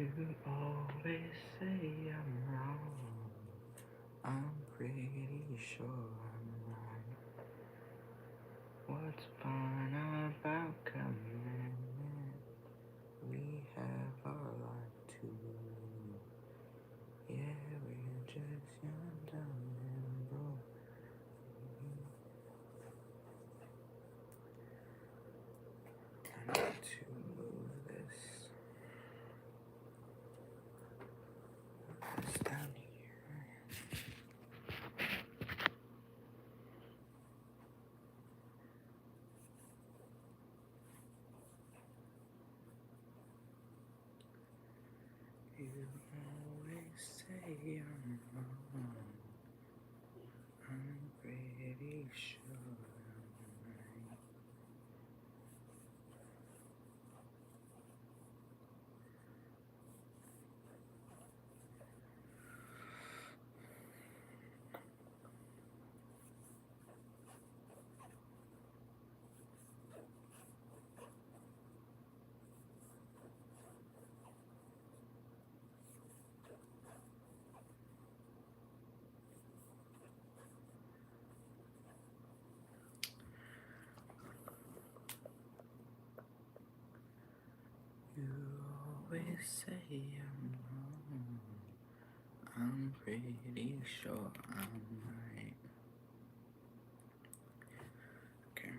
You always say I'm wrong. I'm pretty sure I'm right. What's fun about commitment? We have our life too. Yeah, we're just young, dumb, and broke. I need to move this down here. You always say I'm wrong. I'm pretty sure I'm right. You always say I'm wrong. I'm pretty sure I'm right. Okay.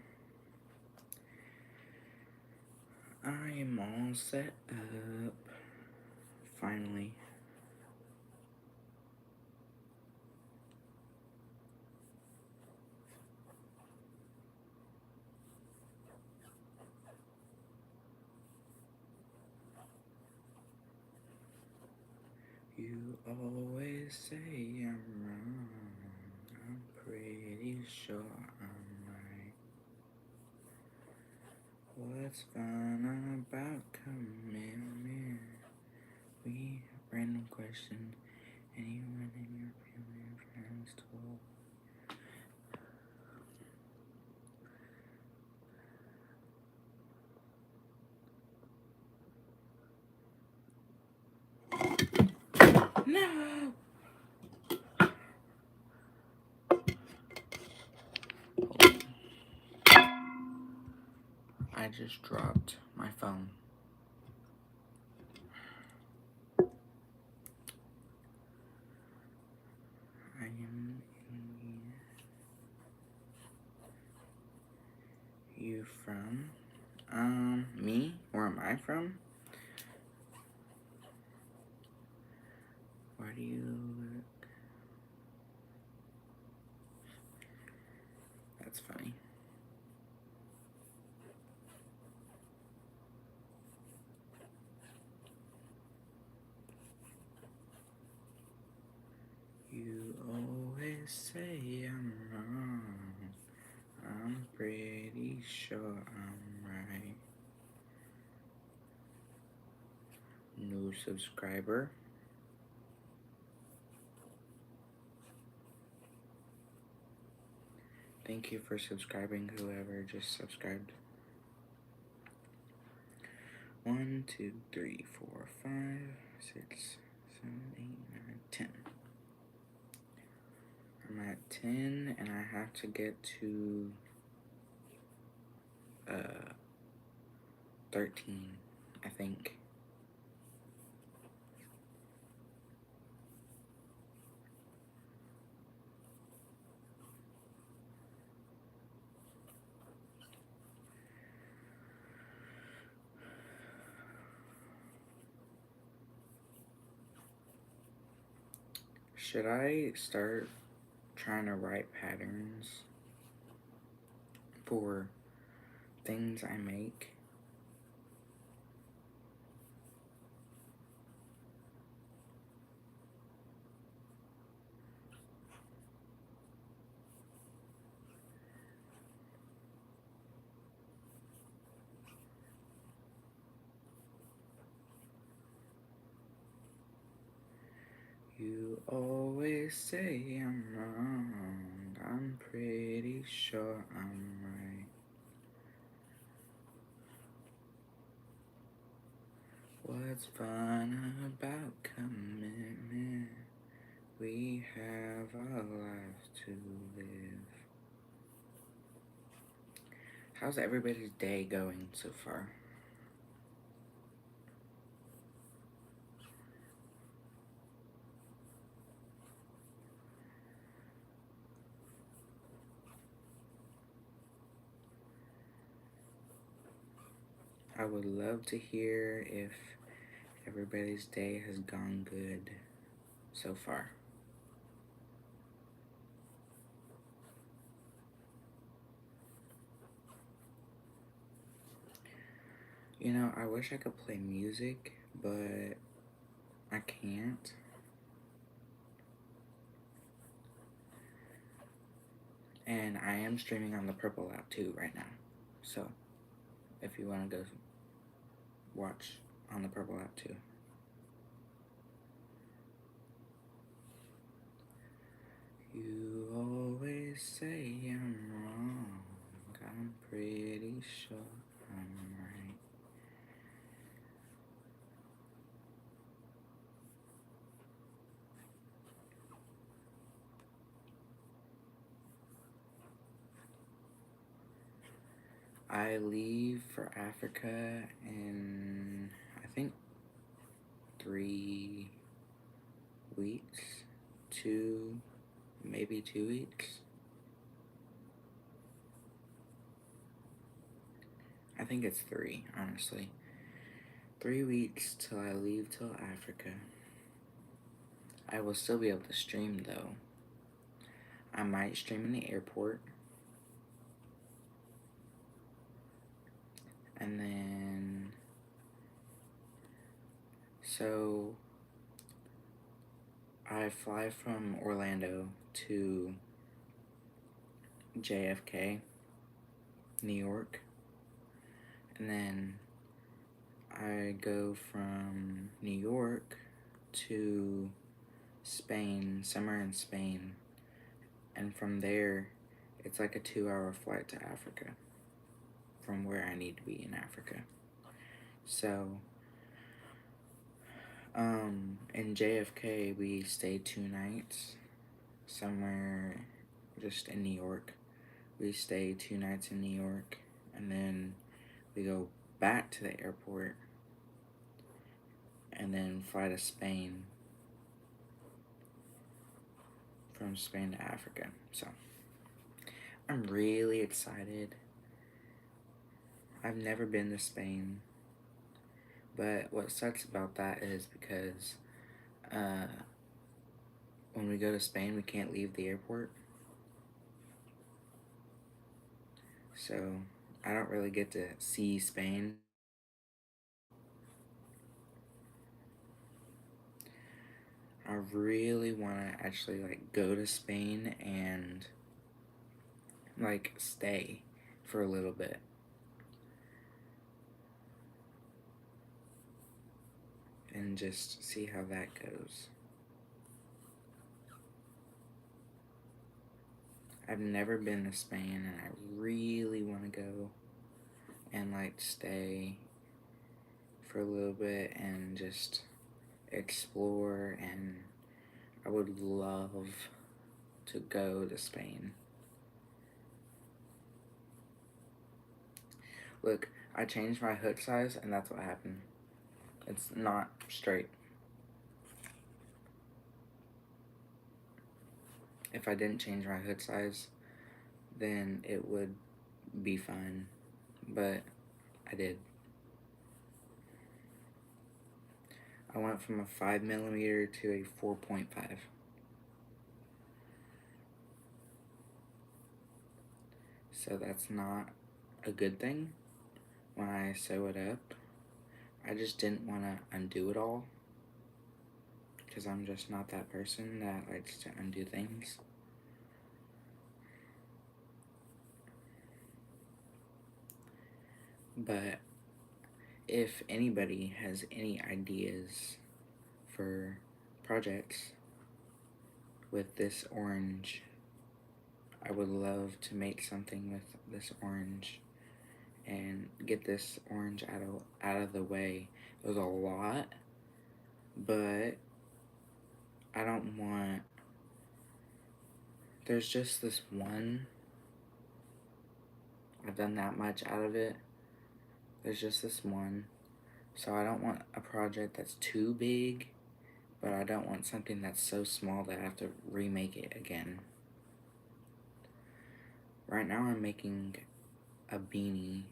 I am all set up. Finally. You always say I'm wrong. I'm pretty sure I'm right. What's fun about commitment? We random question. Anyone in your family or friends told? No! I just dropped my phone. I am in you from? Me? Where am I from? Where do you look? That's funny. You always say I'm wrong. I'm pretty sure I'm right. New subscriber. Thank you for subscribing, whoever just subscribed. 1, 2, 3, 4, 5, 6, 7, 8, 9, 10. I'm at 10 and I have to get to 13, I think. Should I start trying to write patterns for things I make? You always say I'm wrong. I'm pretty sure I'm right. what's fun about commitment? We have our lives to live. How's everybody's day going so far? I would love to hear if everybody's day has gone good so far. You know, I wish I could play music, but I can't. And I am streaming on the Purple app too right now. So, if you want to go watch on the Purple app too. You always say I'm wrong. I'm pretty sure I'm right. I leave for Africa in, I think, 3 weeks. Maybe 2 weeks. I think it's 3, honestly. 3 weeks till I leave till Africa. I will still be able to stream though. I might stream in the airport. And then, so I fly from Orlando to JFK, New York. And then I go from New York to Spain, somewhere in Spain. And from there, it's like a 2-hour flight to Africa from where I need to be in Africa. So, in JFK, we stayed 2 nights somewhere just in New York. We stay 2 nights in New York, and then we go back to the airport and then fly to Spain, from Spain to Africa. So I'm really excited. I've never been to Spain, but what sucks about that is because when we go to Spain, we can't leave the airport. So I don't really get to see Spain. I really want to actually like go to Spain and like stay for a little bit. And just see how that goes. I've never been to Spain and I really want to go and like stay for a little bit and just explore, and I would love to go to Spain. Look, I changed my hook size and that's what happened. It's not straight. If I didn't change my hook size, then it would be fine, but I did. I went from a 5mm to a 4.5. So that's not a good thing when I sew it up. I just didn't want to undo it all because I'm just not that person that likes to undo things. But if anybody has any ideas for projects with this orange, I would love to make something with this orange and get this orange out of the way. It was a lot, but I don't want, there's just this one. I've done that much out of it. There's just this one. So I don't want a project that's too big, but I don't want something that's so small that I have to remake it again. Right now I'm making a beanie,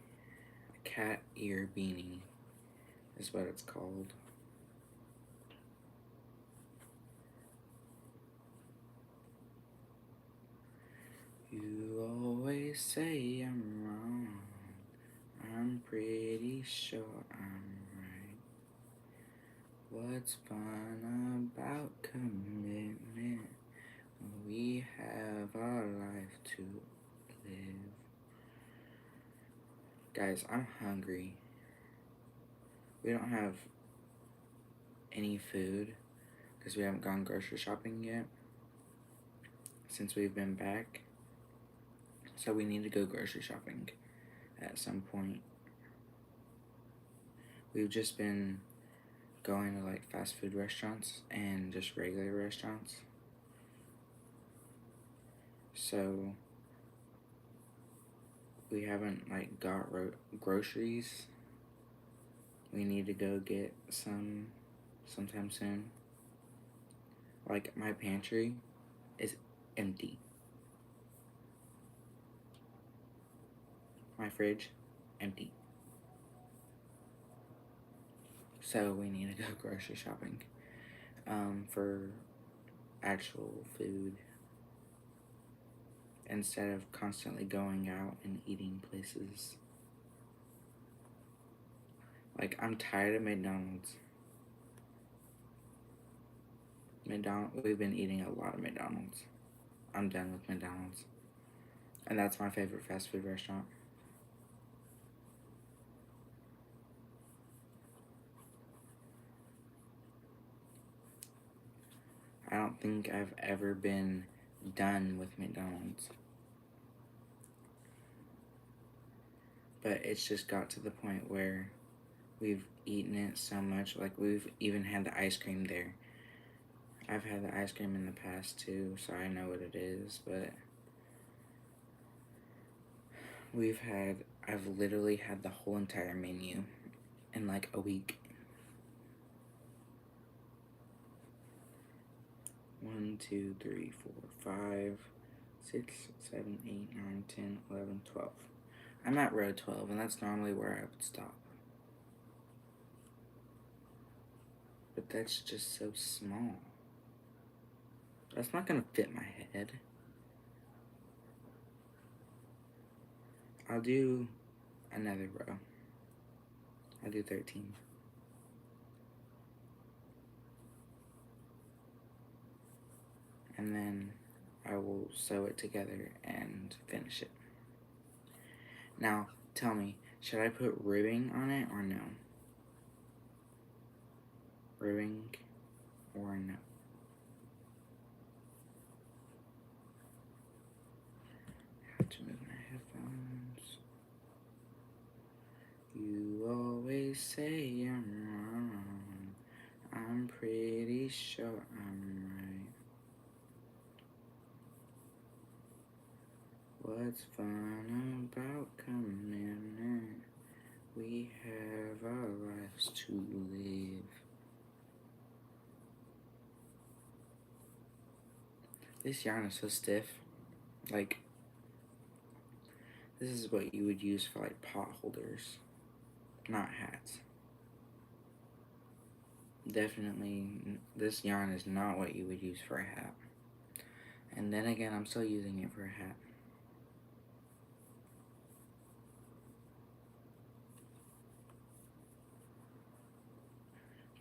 a cat ear beanie is what it's called. You always say I'm wrong, I'm pretty sure I'm right. What's fun about commitment? We have our life to live. Guys, I'm hungry. We don't have any food because we haven't gone grocery shopping yet since we've been back. So we need to go grocery shopping at some point. We've just been going to like fast food restaurants and just regular restaurants. So we haven't like got groceries. We need to go get some sometime soon. Like my pantry is empty. My fridge, empty. So we need to go grocery shopping for actual food instead of constantly going out and eating places. Like, I'm tired of McDonald's. We've been eating a lot of McDonald's. I'm done with McDonald's. And that's my favorite fast food restaurant. I don't think I've ever been done with McDonald's. But it's just got to the point where we've eaten it so much. Like, we've even had the ice cream there. I've had the ice cream in the past too, so I know what it is, but I've literally had the whole entire menu in like a week. 1, 2, 3, 4, 5, 6, 7, 8, 9, 10, 11, 12. I'm at row 12, and that's normally where I would stop. But that's just so small. That's not gonna fit my head. I'll do another row. I'll do 13. And then I will sew it together and finish it. Now, tell me, should I put ribbing on it or no? Ribbing or no? I have to move my headphones. You always say I'm wrong, I'm pretty sure I'm right. What's fun about commitment? We have our lives to live. This yarn is so stiff. Like, this is what you would use for like pot holders, not hats. Definitely, this yarn is not what you would use for a hat. And then again, I'm still using it for a hat.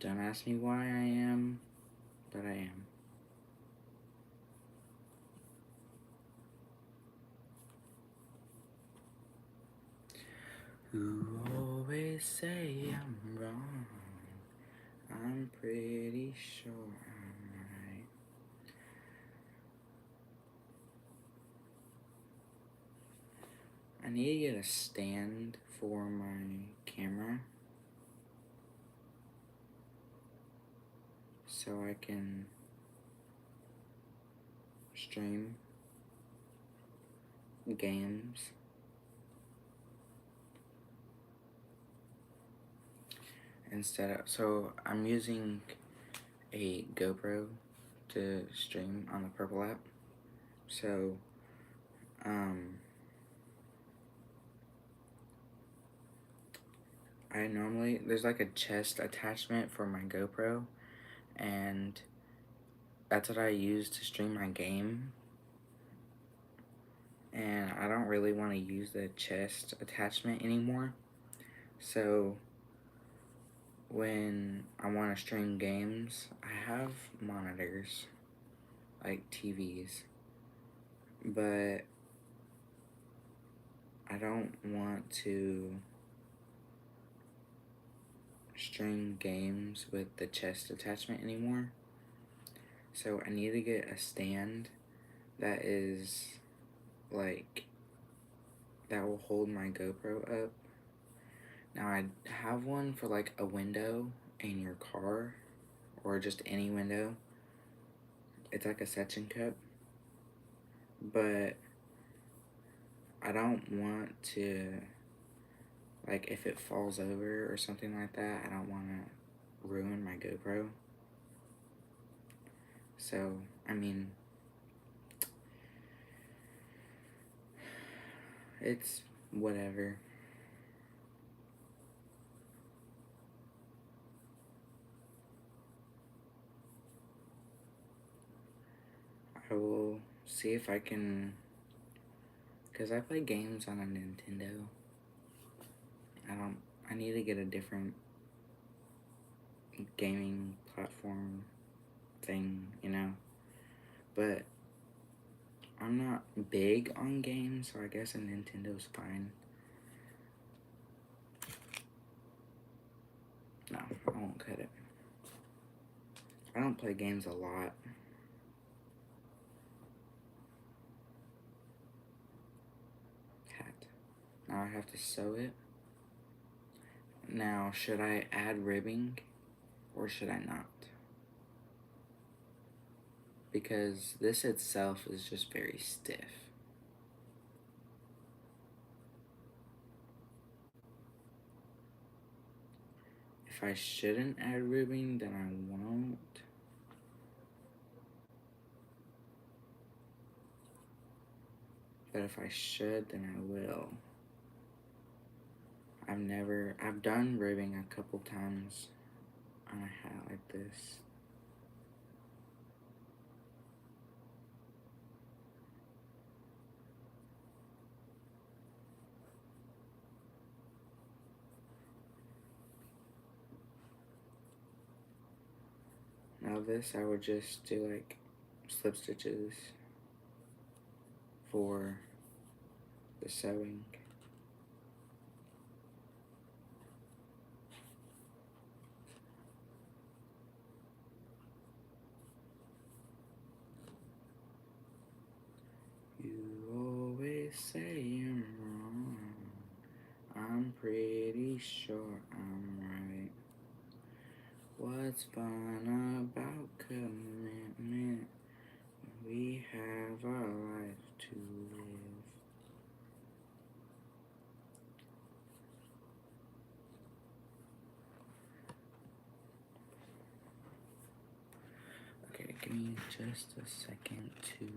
Don't ask me why I am, but I am. You always say I'm wrong, I'm pretty sure I'm right. I need to get a stand for my camera so I can stream games. So I'm using a GoPro to stream on the Purple app. So, there's like a chest attachment for my GoPro, and that's what I use to stream my game. And I don't really want to use the chest attachment anymore. So, when I want to stream games, I have monitors, like TVs, but I don't want to stream games with the chest attachment anymore. So I need to get a stand that is like that will hold my GoPro up. Now I have one for like a window in your car or just any window. It's like a suction cup, but I don't want to, like, if it falls over or something like that, I don't want to ruin my GoPro. So, I mean, it's whatever. I will see if I can, because I play games on a Nintendo. I need to get a different gaming platform thing, you know? But I'm not big on games, so I guess a Nintendo's fine. No, I won't cut it. I don't play games a lot. Hat. Now I have to sew it. Now, should I add ribbing or should I not? Because this itself is just very stiff. If I shouldn't add ribbing, then I won't. But if I should, then I will. I've done ribbing a couple times on a hat like this. Now this, I would just do like slip stitches for the sewing. You always say I'm wrong. I'm pretty sure I'm right. What's fun about commitment? We have our life to live. Okay, give me just a second to...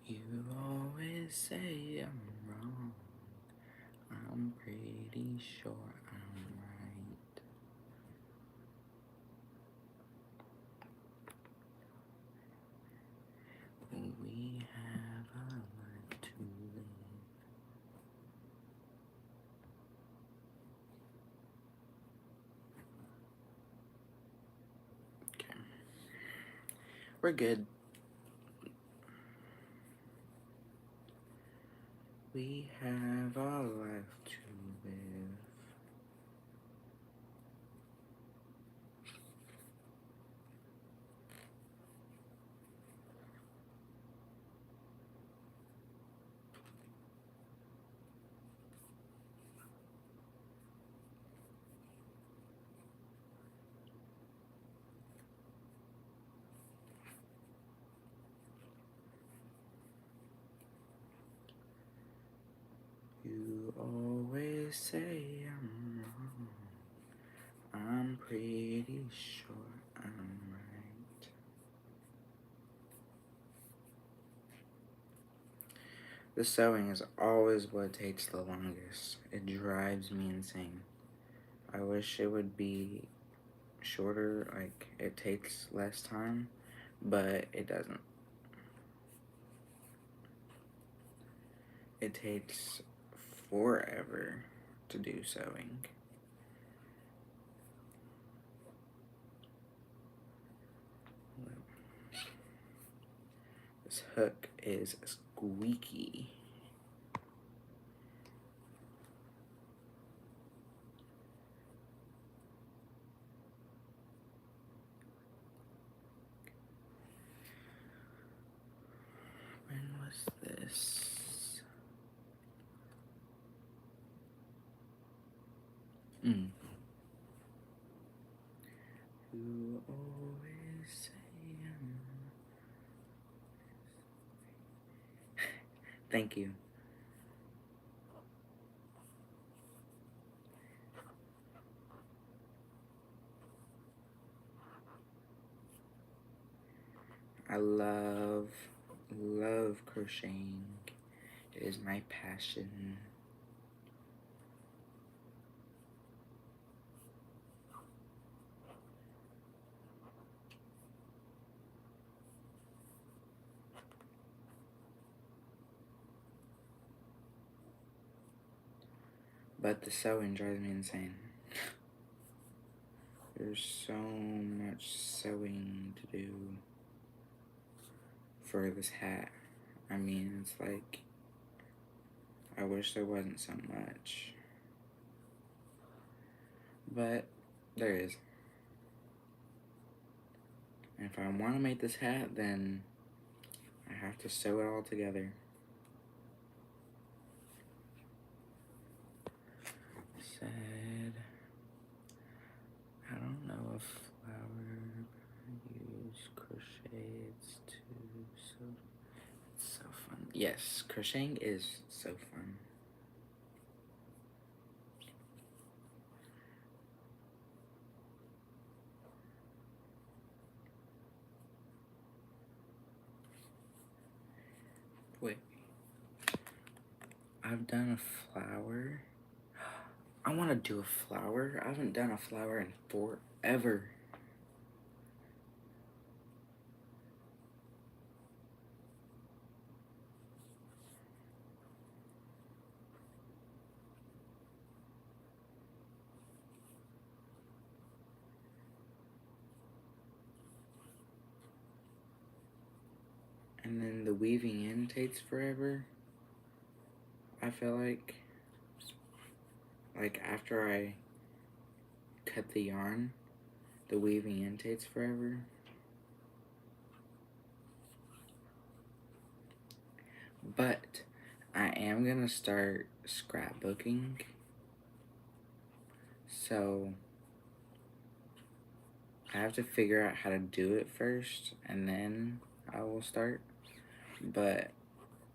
You always say I'm wrong. I'm pretty sure I'm right. We have a life to live. We're good. We have a life to live. You always say I'm wrong. I'm pretty sure I'm right. The sewing is always what takes the longest. It drives me insane. I wish it would be shorter, like it takes less time, but it doesn't. It takes forever to do sewing. This hook is squeaky. When was this? You always say Thank you. I love crocheting. It is my passion. But the sewing drives me insane. There's so much sewing to do for this hat. I mean, it's like, I wish there wasn't so much. But there is. And if I want to make this hat, then I have to sew it all together. Said, I don't know if flower use crochets too, so it's so fun. Yes, crocheting is so fun. Wait, I've done a flower. I want to do a flower. I haven't done a flower in forever. And then the weaving in takes forever. I feel like after I cut the yarn, the weaving in takes forever. But I am gonna start scrapbooking. So I have to figure out how to do it first and then I will start. But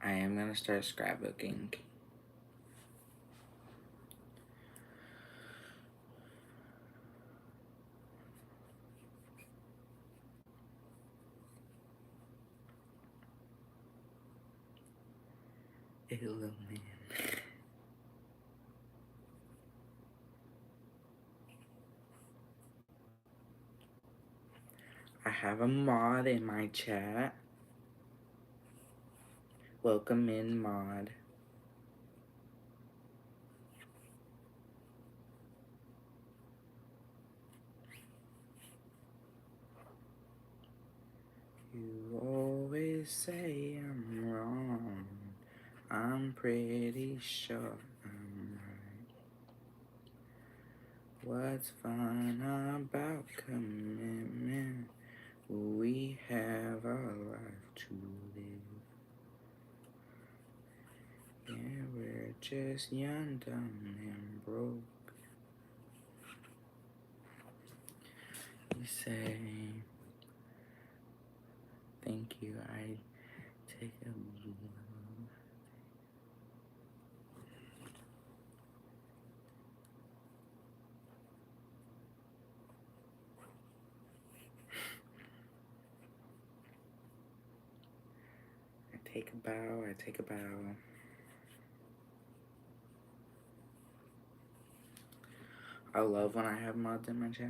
I am gonna start scrapbooking. Hello, man. I have a mod in my chat. Welcome in, mod. You always say I'm wrong. I'm pretty sure I'm right. What's fun about commitment? We have our life to live. Yeah, we're just young, dumb, and broke. You say, thank you, I take a I take a bow, I take a bow. I love when I have mods in my chat.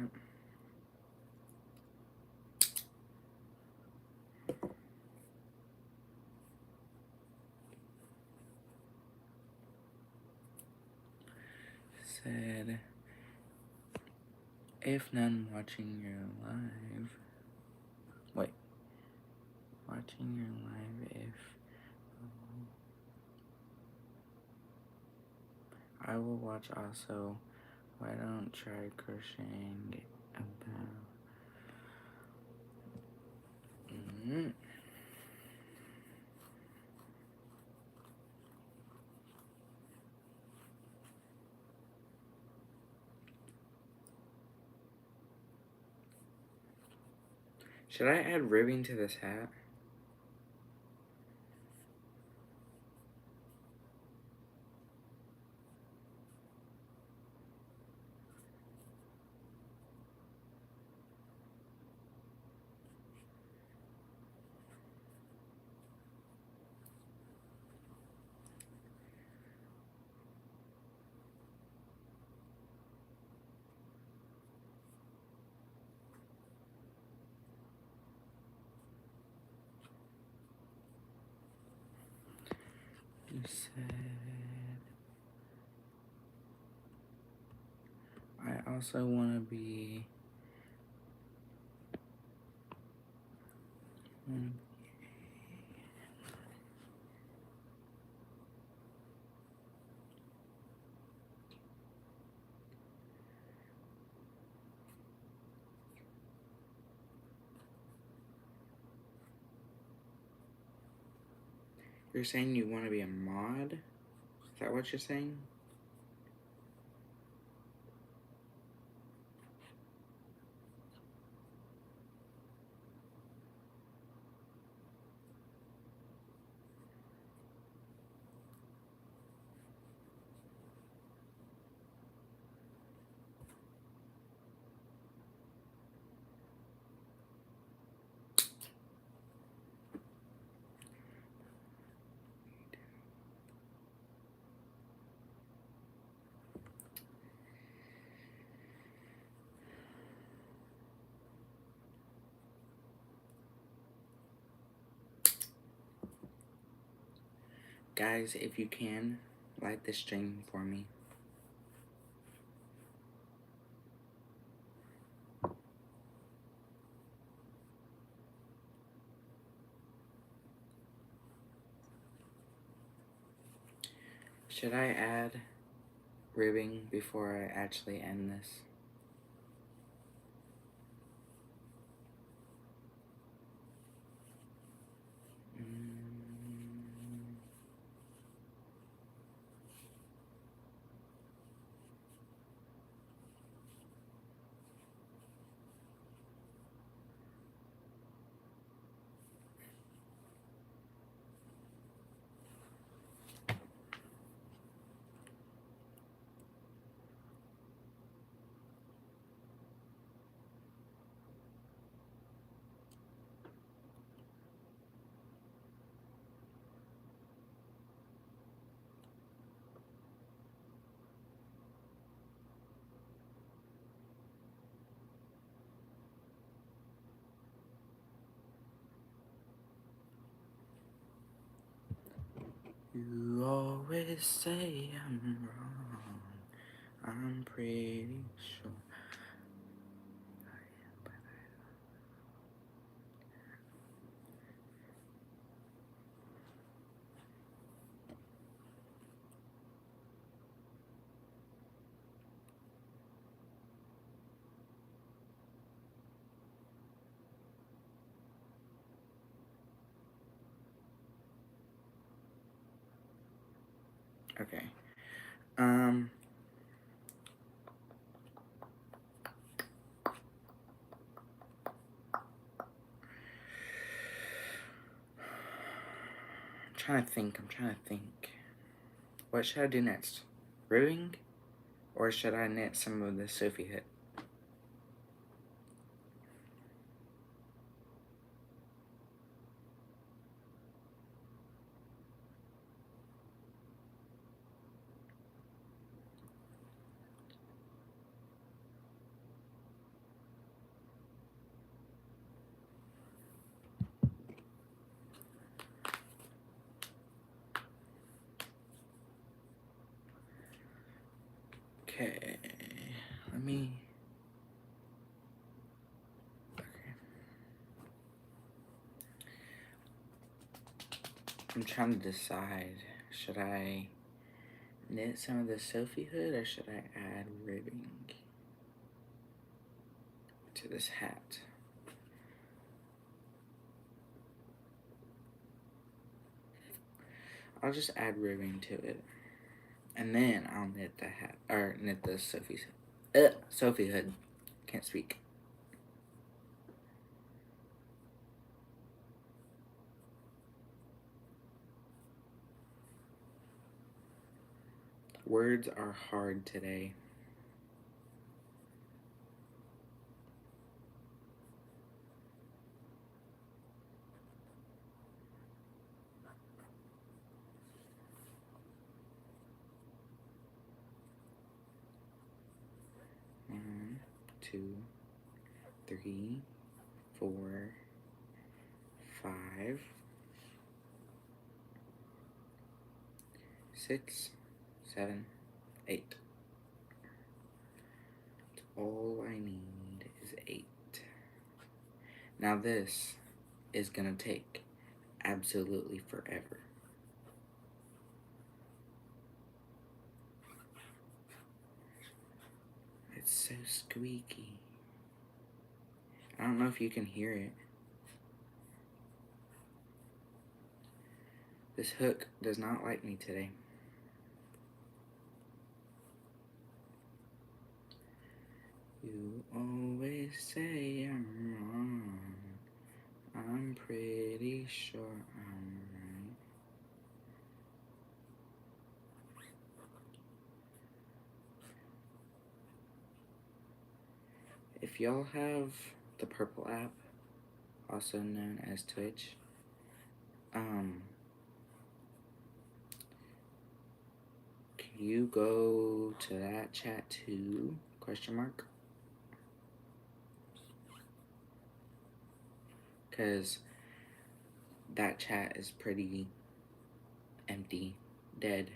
Said, if none watching your live, wait, watching your live, if I will watch also. Why don't try crocheting about? Should I add ribbing to this hat? You said, I also want to be. You're saying you want to be a mod? Is that what you're saying? Guys, if you can, light the stream for me. Should I add ribbing before I actually end this? You always say I'm wrong. I'm pretty sure. Okay. I'm trying to think. What should I do next? Ribbing? Or should I knit some of the Sophie hood? Okay. Let me... Okay. I'm trying to decide. Should I knit some of the Sophie hood or should I add ribbing to this hat? I'll just add ribbing to it. And then I'll knit the hat, or knit the Sophie hood. Can't speak. Words are hard today. One, two, three, 4, 5, 6, 7, 8. All I need is 8. Now this is gonna take absolutely forever. It's so squeaky. I don't know if you can hear it. This hook does not like me today. You always say I'm wrong. I'm pretty sure I'm right. If y'all have the Purple app, also known as Twitch, can you go to that chat too? Question mark. Because that chat is pretty empty, dead.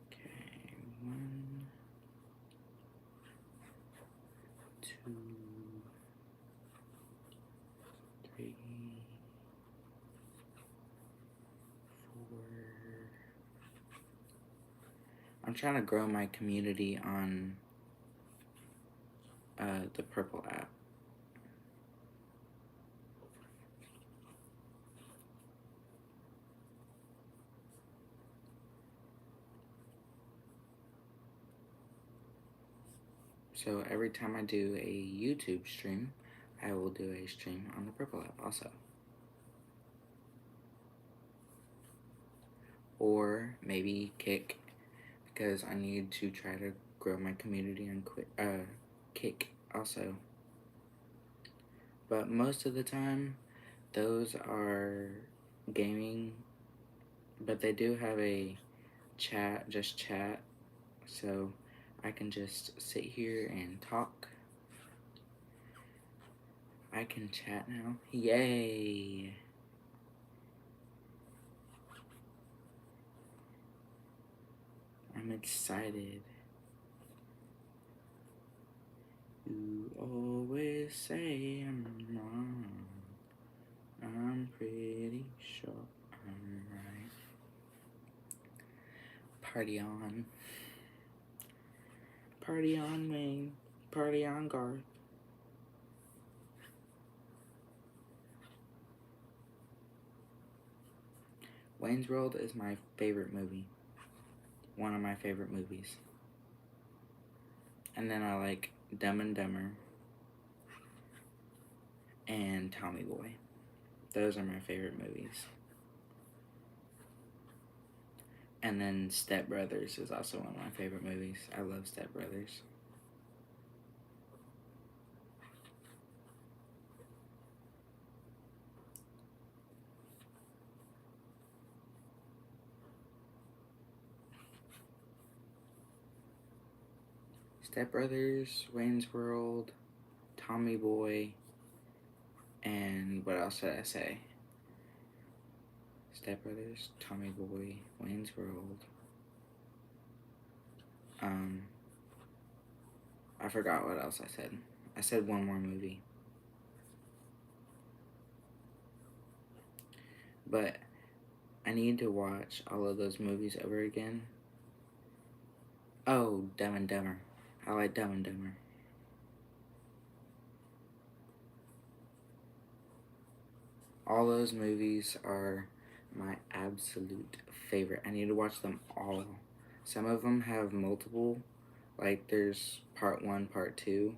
Okay, 1, 2, 3, 4. I'm trying to grow my community on the Purple app. So every time I do a YouTube stream, I will do a stream on the Purple app also. Or maybe Kick, because I need to try to grow my community on Kick also. But most of the time, those are gaming, but they do have a chat, just chat, so I can just sit here and talk. I can chat now. Yay! I'm excited. You always say I'm wrong. I'm pretty sure I'm right. Party on. Party on, Wayne. Party on, Garth. Wayne's World is my favorite movie. One of my favorite movies. And then I like Dumb and Dumber and Tommy Boy. Those are my favorite movies. And then Step Brothers is also one of my favorite movies. I love Step Brothers. Step Brothers, Wayne's World, Tommy Boy, and what else did I say? Step Brothers, Tommy Boy, Wayne's World. I forgot what else I said. I said one more movie. But I need to watch all of those movies over again. Oh, Dumb and Dumber. I like Dumb and Dumber. All those movies are my absolute favorite. I need to watch them all. Some of them have multiple, like there's part 1, part 2.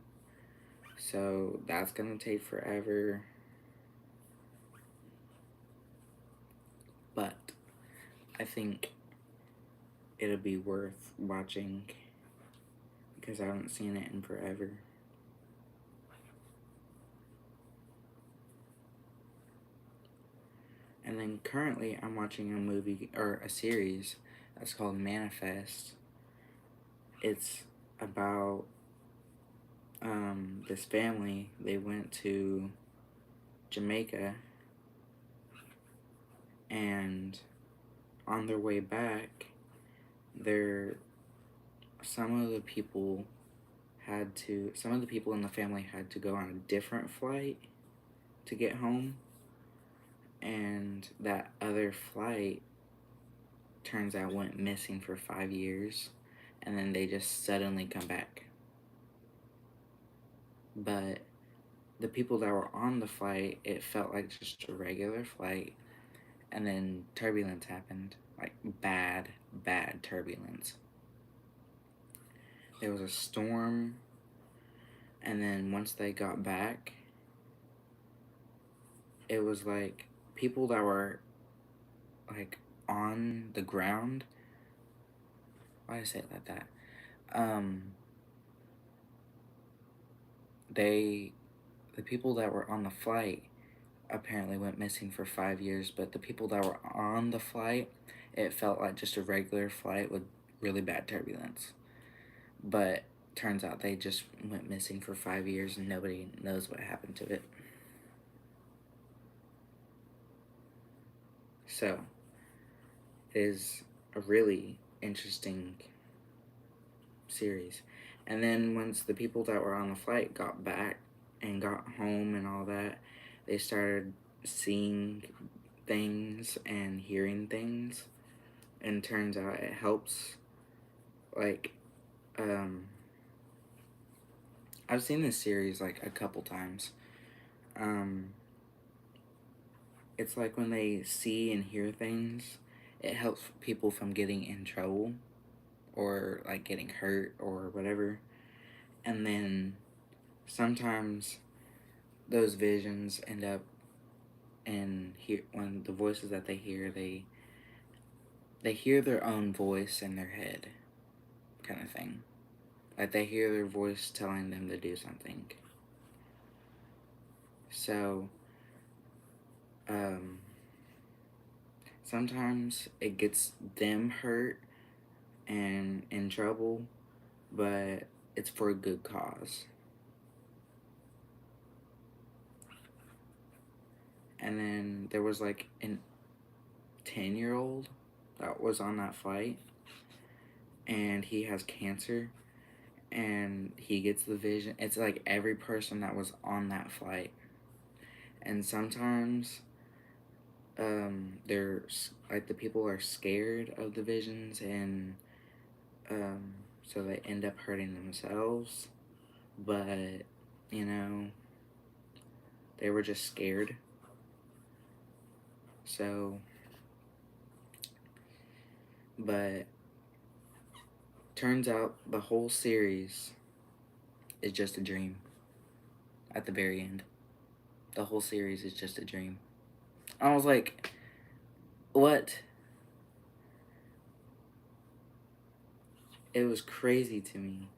So that's gonna take forever. But I think it'll be worth watching because I haven't seen it in forever. And then currently I'm watching a movie or a series that's called Manifest. It's about this family. They went to Jamaica, and on their way back, some of the people in the family had to go on a different flight to get home, and that other flight turns out went missing for 5 years, and then they just suddenly come back. But the people that were on the flight, it felt like just a regular flight, and then turbulence happened, like bad turbulence. There was a storm, and then once they got back, it was like people that were like on the ground. Why did I say it like that? The people that were on the flight apparently went missing for 5 years, but the people that were on the flight, it felt like just a regular flight with really bad turbulence. But turns out they just went missing for 5 years and nobody knows what happened to it. So, it is a really interesting series. And then once the people that were on the flight got back and got home and all that, they started seeing things and hearing things, and turns out it helps. Like, I've seen this series like a couple times. It's like when they see and hear things, it helps people from getting in trouble or like getting hurt or whatever. And then sometimes those visions end up when the voices that they hear, they hear their own voice in their head, kind of thing. Like they hear their voice telling them to do something. So sometimes it gets them hurt and in trouble, but it's for a good cause. And then there was like a 10-year-old that was on that flight, and he has cancer, and he gets the vision. It's like every person that was on that flight. And sometimes they're like the people are scared of the visions, and so they end up hurting themselves, but they were just scared. So But turns out the whole series is just a dream at the very end. The whole series is just a dream. I was like, what? It was crazy to me.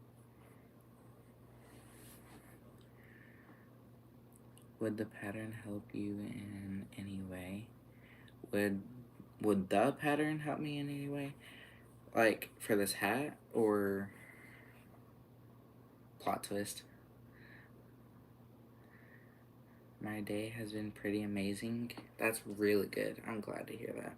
Would the pattern help you in any way? Would the pattern help me in any way? Like for this hat or plot twist? My day has been pretty amazing. That's really good. I'm glad to hear that.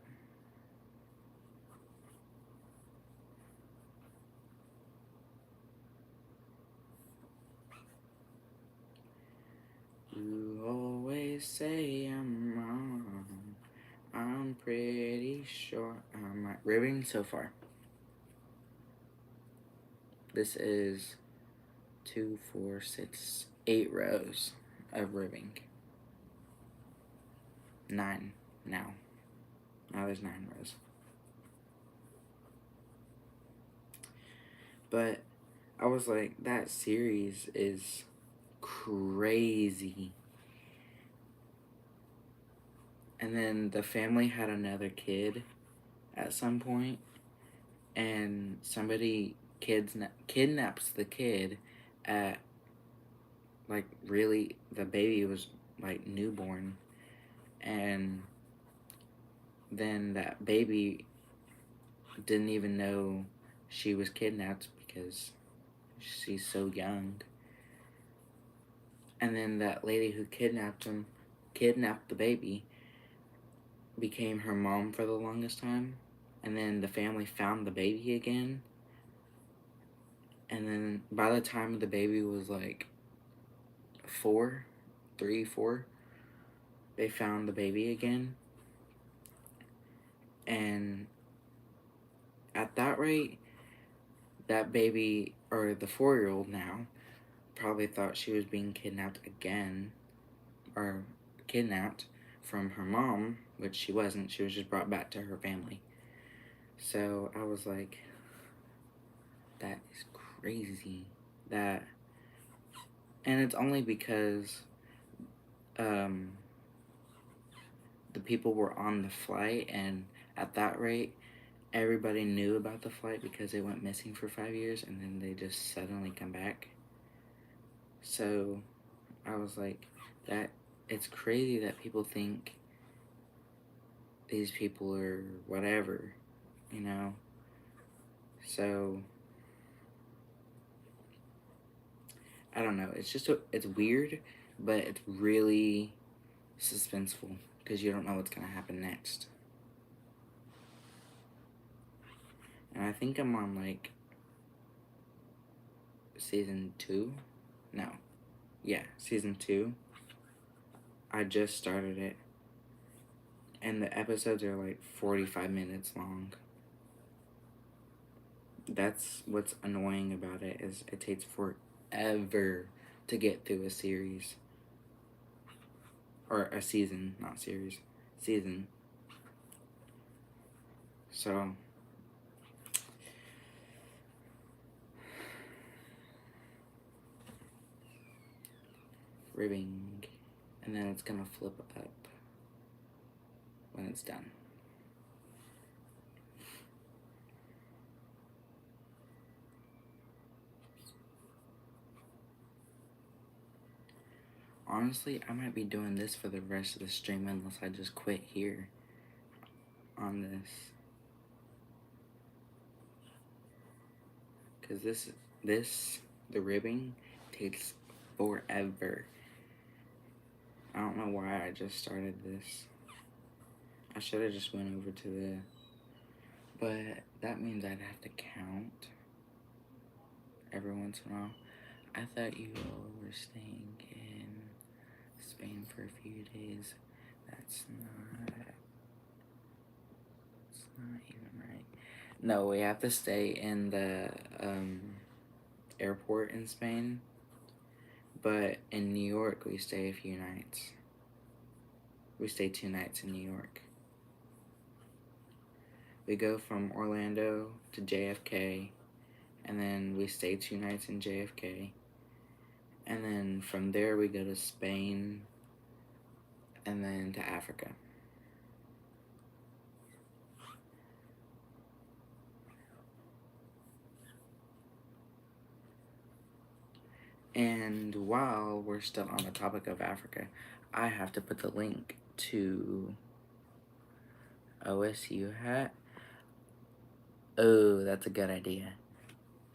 You always say I'm wrong. I'm pretty sure I'm right. Ribbing so far. This is 2, 4, 6, 8 rows of ribbing. 9 now. Now there's 9 rows. But I was like, that series is crazy. And then the family had another kid at some point, and somebody kidnaps the kid at, like, really, the baby was, like, newborn. And then that baby didn't even know she was kidnapped because she's so young. And then that lady who kidnapped the baby, became her mom for the longest time. And then the family found the baby again. And then by the time the baby was like 4, they found the baby again. And at that rate, that baby, or the 4-year-old now, probably thought she was being kidnapped again, or kidnapped from her mom, which she wasn't. She was just brought back to her family. So I was like, that is crazy. And it's only because the people were on the flight, and at that rate, everybody knew about the flight because they went missing for 5 years, and then they just suddenly come back. So I was like, that it's crazy that people think these people are whatever, you know? So I don't know. It's just it's weird, but it's really suspenseful because you don't know what's gonna happen next. And I think I'm on like season 2. No, yeah, season 2. I just started it, and the episodes are like 45 minutes long. That's what's annoying about it, is it takes forever to get through a series. Or a season, not series. Season. So ribbing, and then it's gonna flip up when it's done. Honestly, I might be doing this for the rest of the stream unless I just quit here on this. Because the ribbing takes forever. I don't know why I just started this. I should have just went over to the... But that means I'd have to count every once in a while. I thought you all were staying in Spain for a few days. That's not even right. No, we have to stay in the airport in Spain. But in New York, we stay a few nights. We stay 2 nights in New York. We go from Orlando to JFK, and then we stay 2 nights in JFK. And then from there we go to Spain, and then to Africa. And while we're still on the topic of Africa, I have to put the link to OSU hat. Oh, that's a good idea.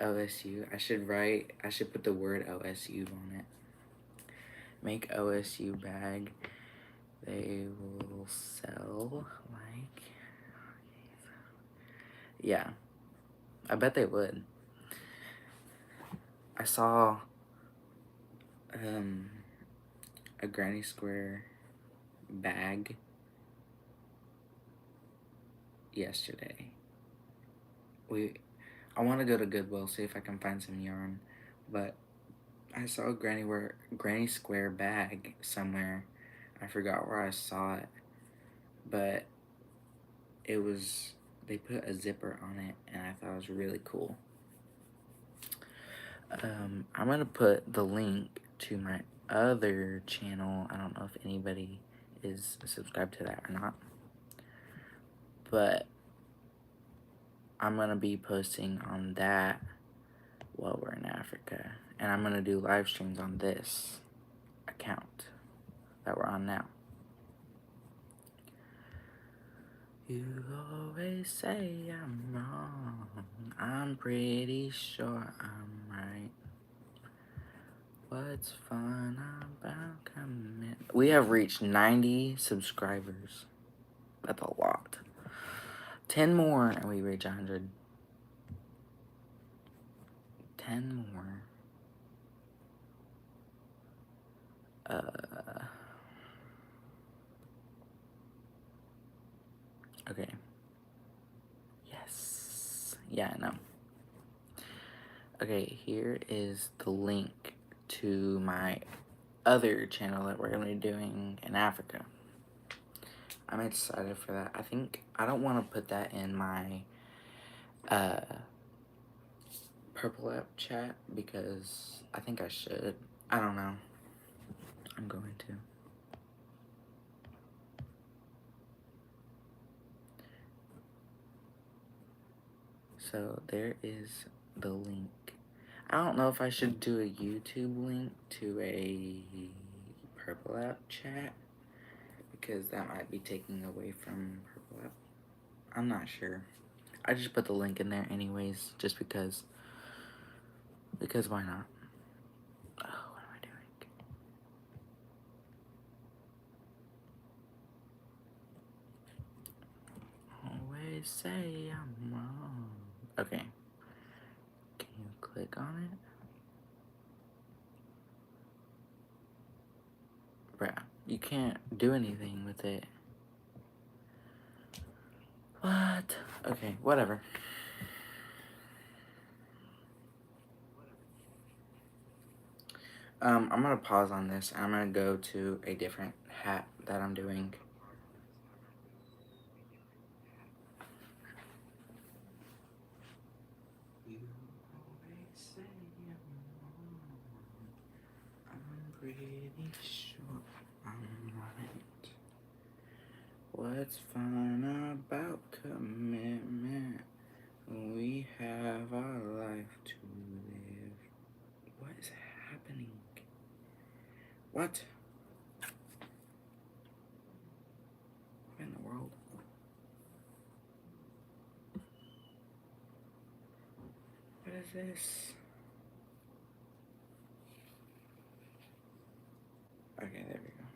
OSU. I should put the word OSU on it. Make OSU bag. They will sell like, yeah, I bet they would. I saw a granny square bag yesterday. I want to go to Goodwill, see if I can find some yarn, but I saw a granny square bag somewhere. I forgot where I saw it, but they put a zipper on it, and I thought it was really cool. I'm gonna put the link to my other channel. I don't know if anybody is subscribed to that or not, but I'm gonna be posting on that while we're in Africa, and I'm gonna do live streams on this account that we're on now. You always say I'm wrong, I'm pretty sure I'm right. What's fun about commitment? We have reached 90 subscribers. That's a lot. 10 more and we reach 100. 10 more. Okay. Yes. Yeah, I know. Okay, here is the link to my other channel that we're going to be doing in Africa. I'm excited for that. I don't want to put that in my Purple app chat because I think I should. I don't know. I'm going to. So there is the link. I don't know if I should do a YouTube link to a Purple app chat because that might be taking away from Purple app. I'm not sure. I just put the link in there anyways, just because. Because why not? Oh, what am I doing? Always say I'm wrong. Okay. Can you click on it? Bruh, you can't do anything with it. What? Okay, whatever. I'm gonna pause on this. I'm gonna go to a different hat that I'm doing. You always say I'm pretty sure I'm right. What's fun about commitment? We have our life to live. What is happening? What? What in the world? What is this? Okay, there we go.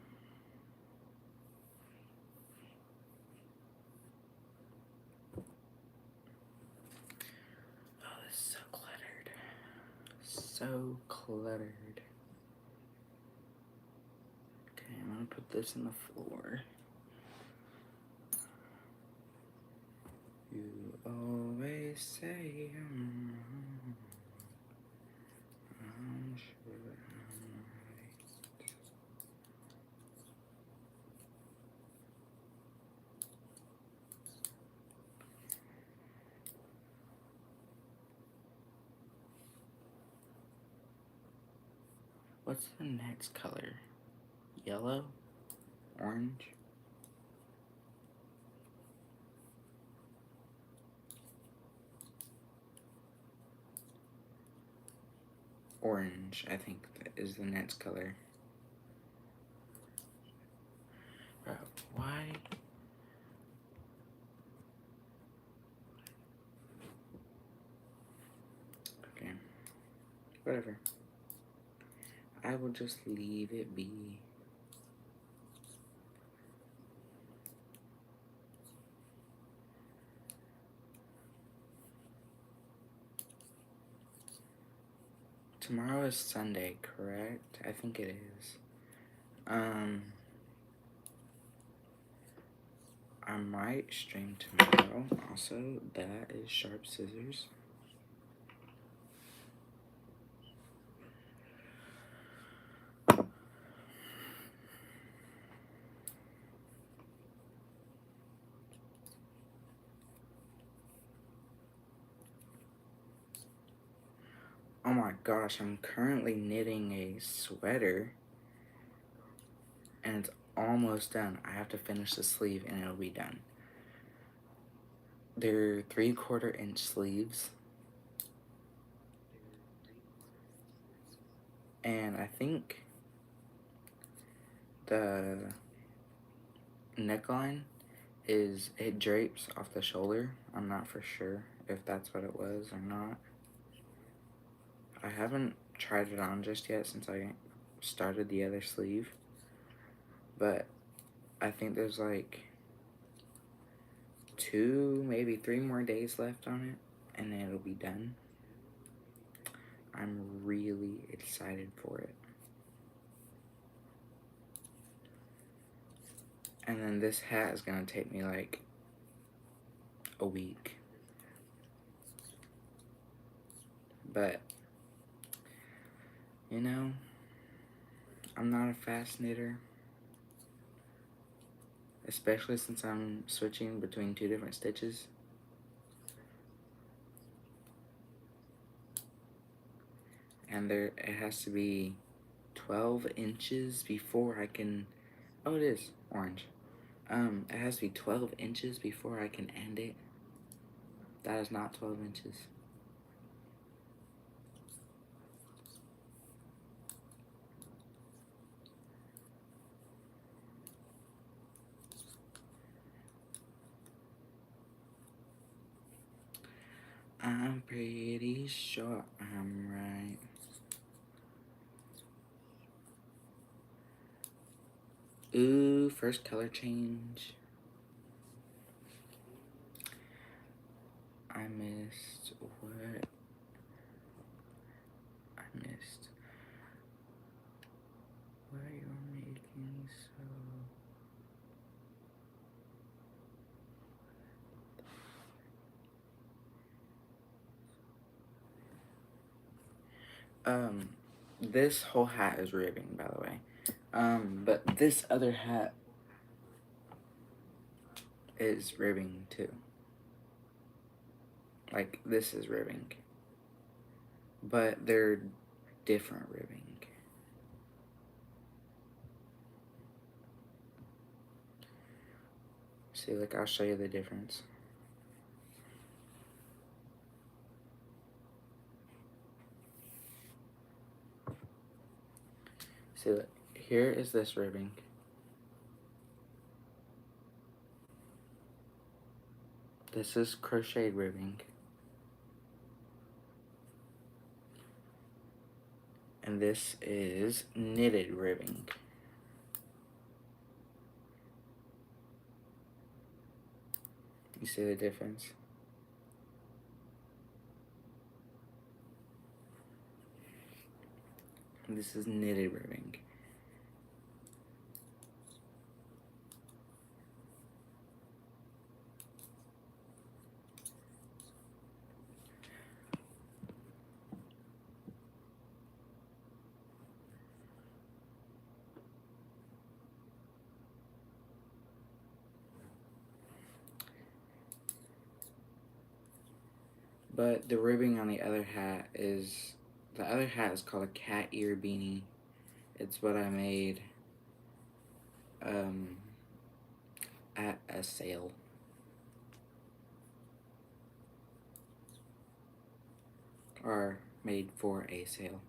Oh, this is so cluttered. So cluttered. Okay, I'm gonna put this in the floor. You always say I'm wrong. I'm sure I'm right. What's the next color? Yellow? Orange? Orange, I think, is the next color. Bro, why? Okay. Whatever. I will just leave it be. Tomorrow is Sunday, correct? I think it is. I might stream tomorrow. Also, that is sharp scissors. Oh my gosh, I'm currently knitting a sweater and it's almost done. I have to finish the sleeve and it'll be done. They're 3/4 inch sleeves. And I think the neckline it drapes off the shoulder. I'm not for sure if that's what it was or not. I haven't tried it on just yet since I started the other sleeve. But I think there's like 2, maybe 3 more days left on it, and then it'll be done. I'm really excited for it. And then this hat is gonna take me like a week. But, you know, I'm not a fast knitter. Especially since I'm switching between 2 different stitches. And it has to be 12 inches before I can, oh it is orange. It has to be 12 inches before I can end it. That is not 12 inches. I'm pretty sure I'm right. Ooh, first color change. I missed what? I missed what you're making so. This whole hat is ribbing, by the way. But this other hat is ribbing too. Like, this is ribbing. But they're different ribbing. See, like, I'll show you the difference. See, look, here is this ribbing. This is crocheted ribbing. And this is knitted ribbing. You see the difference? And this is knitted ribbing. But the ribbing on the other hat is called a cat ear beanie. It's what I made at a sale. Or made for a sale.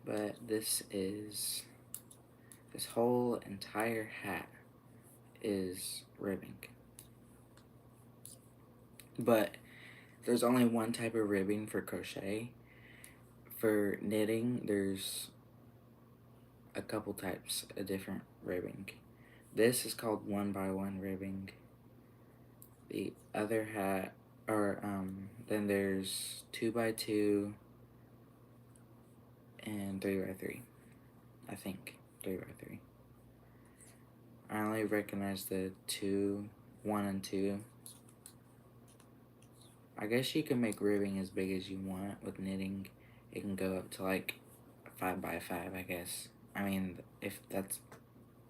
But this whole entire hat is ribbing. But there's only one type of ribbing for crochet. For knitting, there's a couple types of different ribbing. This is called 1x1 ribbing. The other hat, or then there's 2x2 and 3x3. I think 3x3. I only recognize the 1 and 2. I guess you can make ribbing as big as you want with knitting. It can go up to like 5x5, I guess. I mean, if that's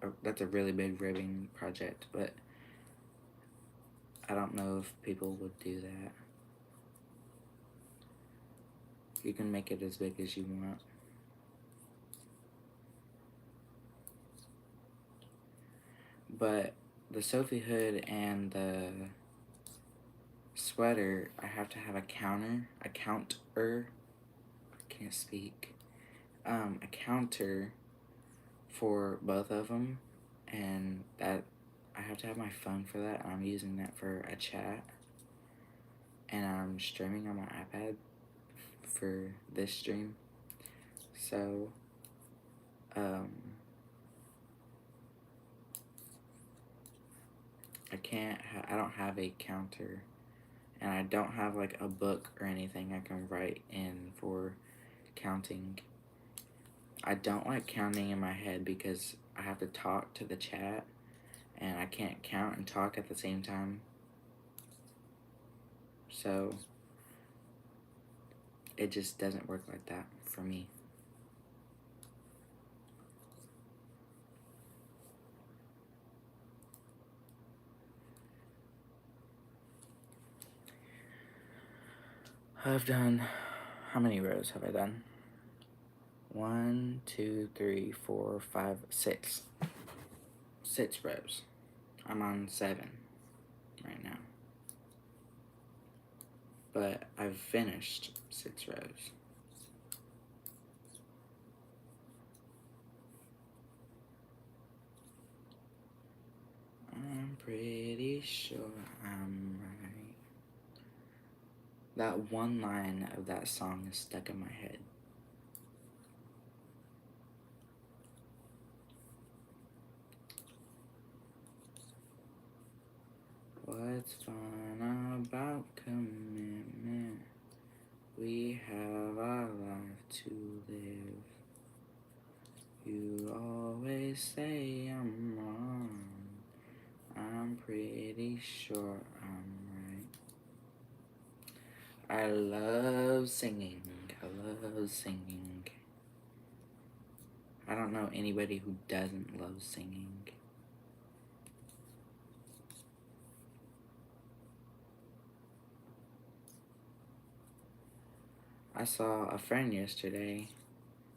a really big ribbing project, but I don't know if people would do that. You can make it as big as you want. But the Sophie hood and the sweater, I have to have a counter, I can't speak, a counter for both of them, and that I have to have my phone for that. I'm using that for a chat, and I'm streaming on my iPad for this stream. So I don't have a counter, and I don't have like a book or anything I can write in for counting. I don't like counting in my head because I have to talk to the chat, and I can't count and talk at the same time. So it just doesn't work like that for me. I've done, how many rows have I done? 1, 2, 3, 4, 5, 6. 6 rows. I'm on 7 right now. But I've finished 6 rows. I'm pretty sure I'm right. That one line of that song is stuck in my head. What's fun about commitment? We have our life to live. You always say I'm wrong. I'm pretty sure I'm right. I love singing. I love singing. I don't know anybody who doesn't love singing. I saw a friend yesterday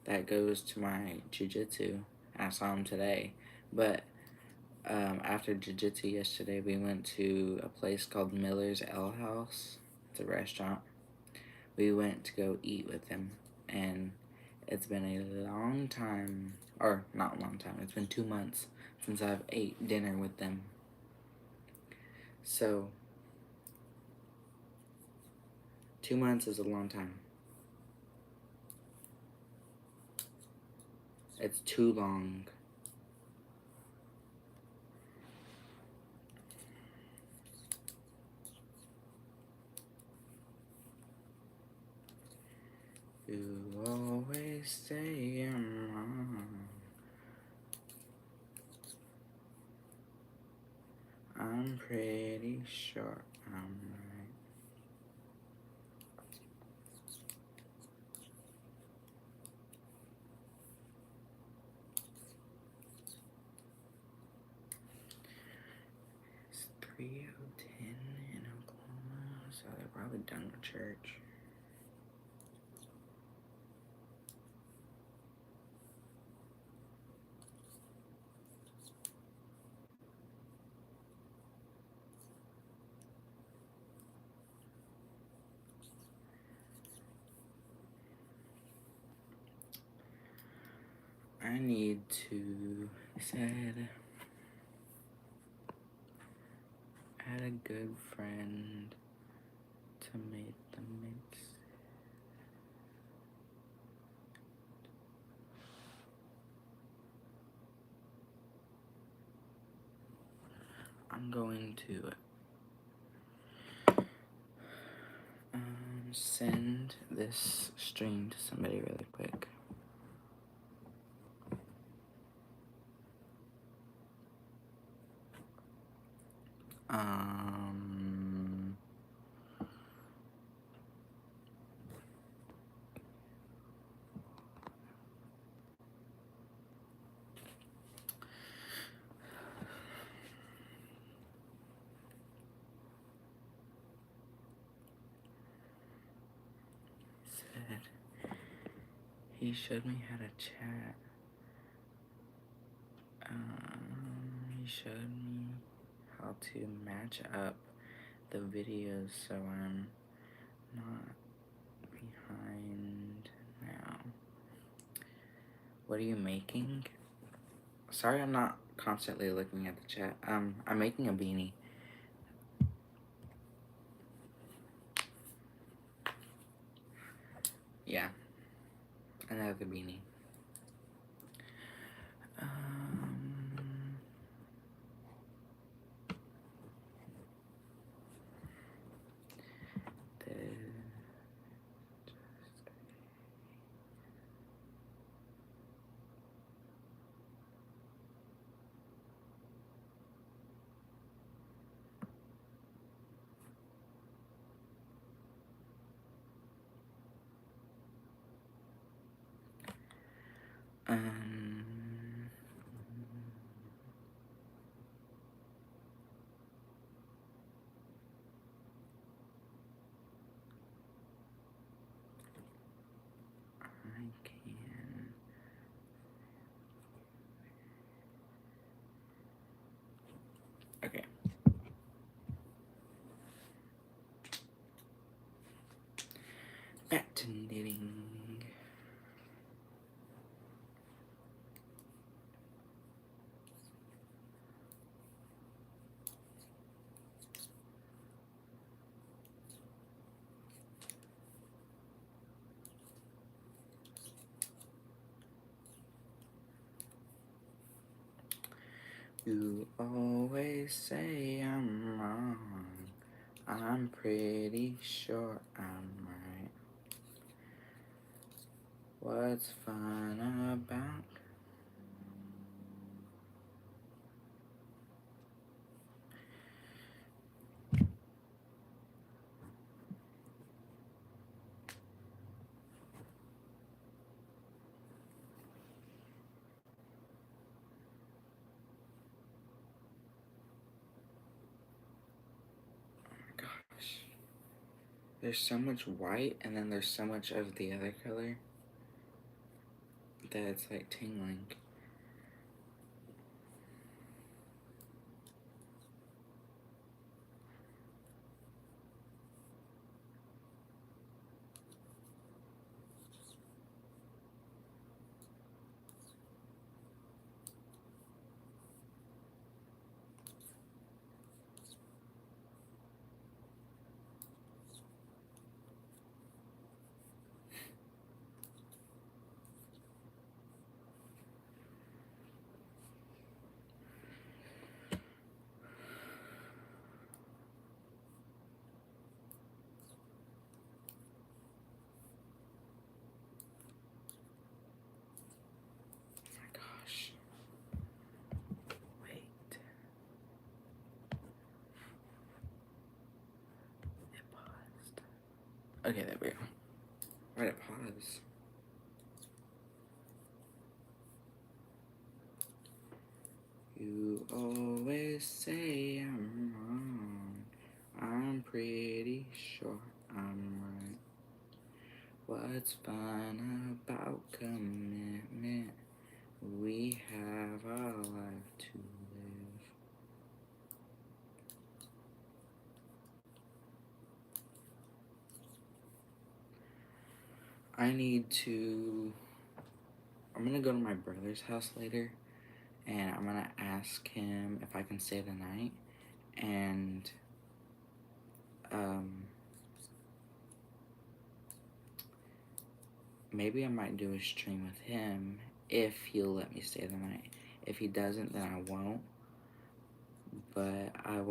that goes to my jiu-jitsu. I saw him today. But after jiu-jitsu yesterday, we went to a place called Miller's Ale House. It's a restaurant. We went to go eat with him. And it's been a long time, or not a long time, it's been 2 months since I've ate dinner with them. So 2 months is a long time. It's too long. You always say I'm wrong. I'm pretty sure I'm right. 3:10 in Oklahoma, so they're probably done with church. I need to add a good friend to make the mix. I'm going to send this string to somebody really quick. He showed me how to chat. He showed me how to match up the videos so I'm not behind now. What are you making? Sorry, I'm not constantly looking at the chat. I'm making a beanie. Yeah, another beanie. I can. Okay. Back to knitting. You always say I'm wrong. I'm pretty sure I'm right. What's fun about? Gosh. There's so much white and then there's so much of the other color that it's like tingling. Okay, there we go. Why'd it pause? You always say I'm wrong. pretty sure I'm right. What's fun about commitment? We have our life to live. I need to. I'm gonna go to my brother's house later, and I'm gonna ask him if I can stay the night, and um, maybe I might do a stream with him if he'll let me stay the night. If he doesn't, then I won't. But I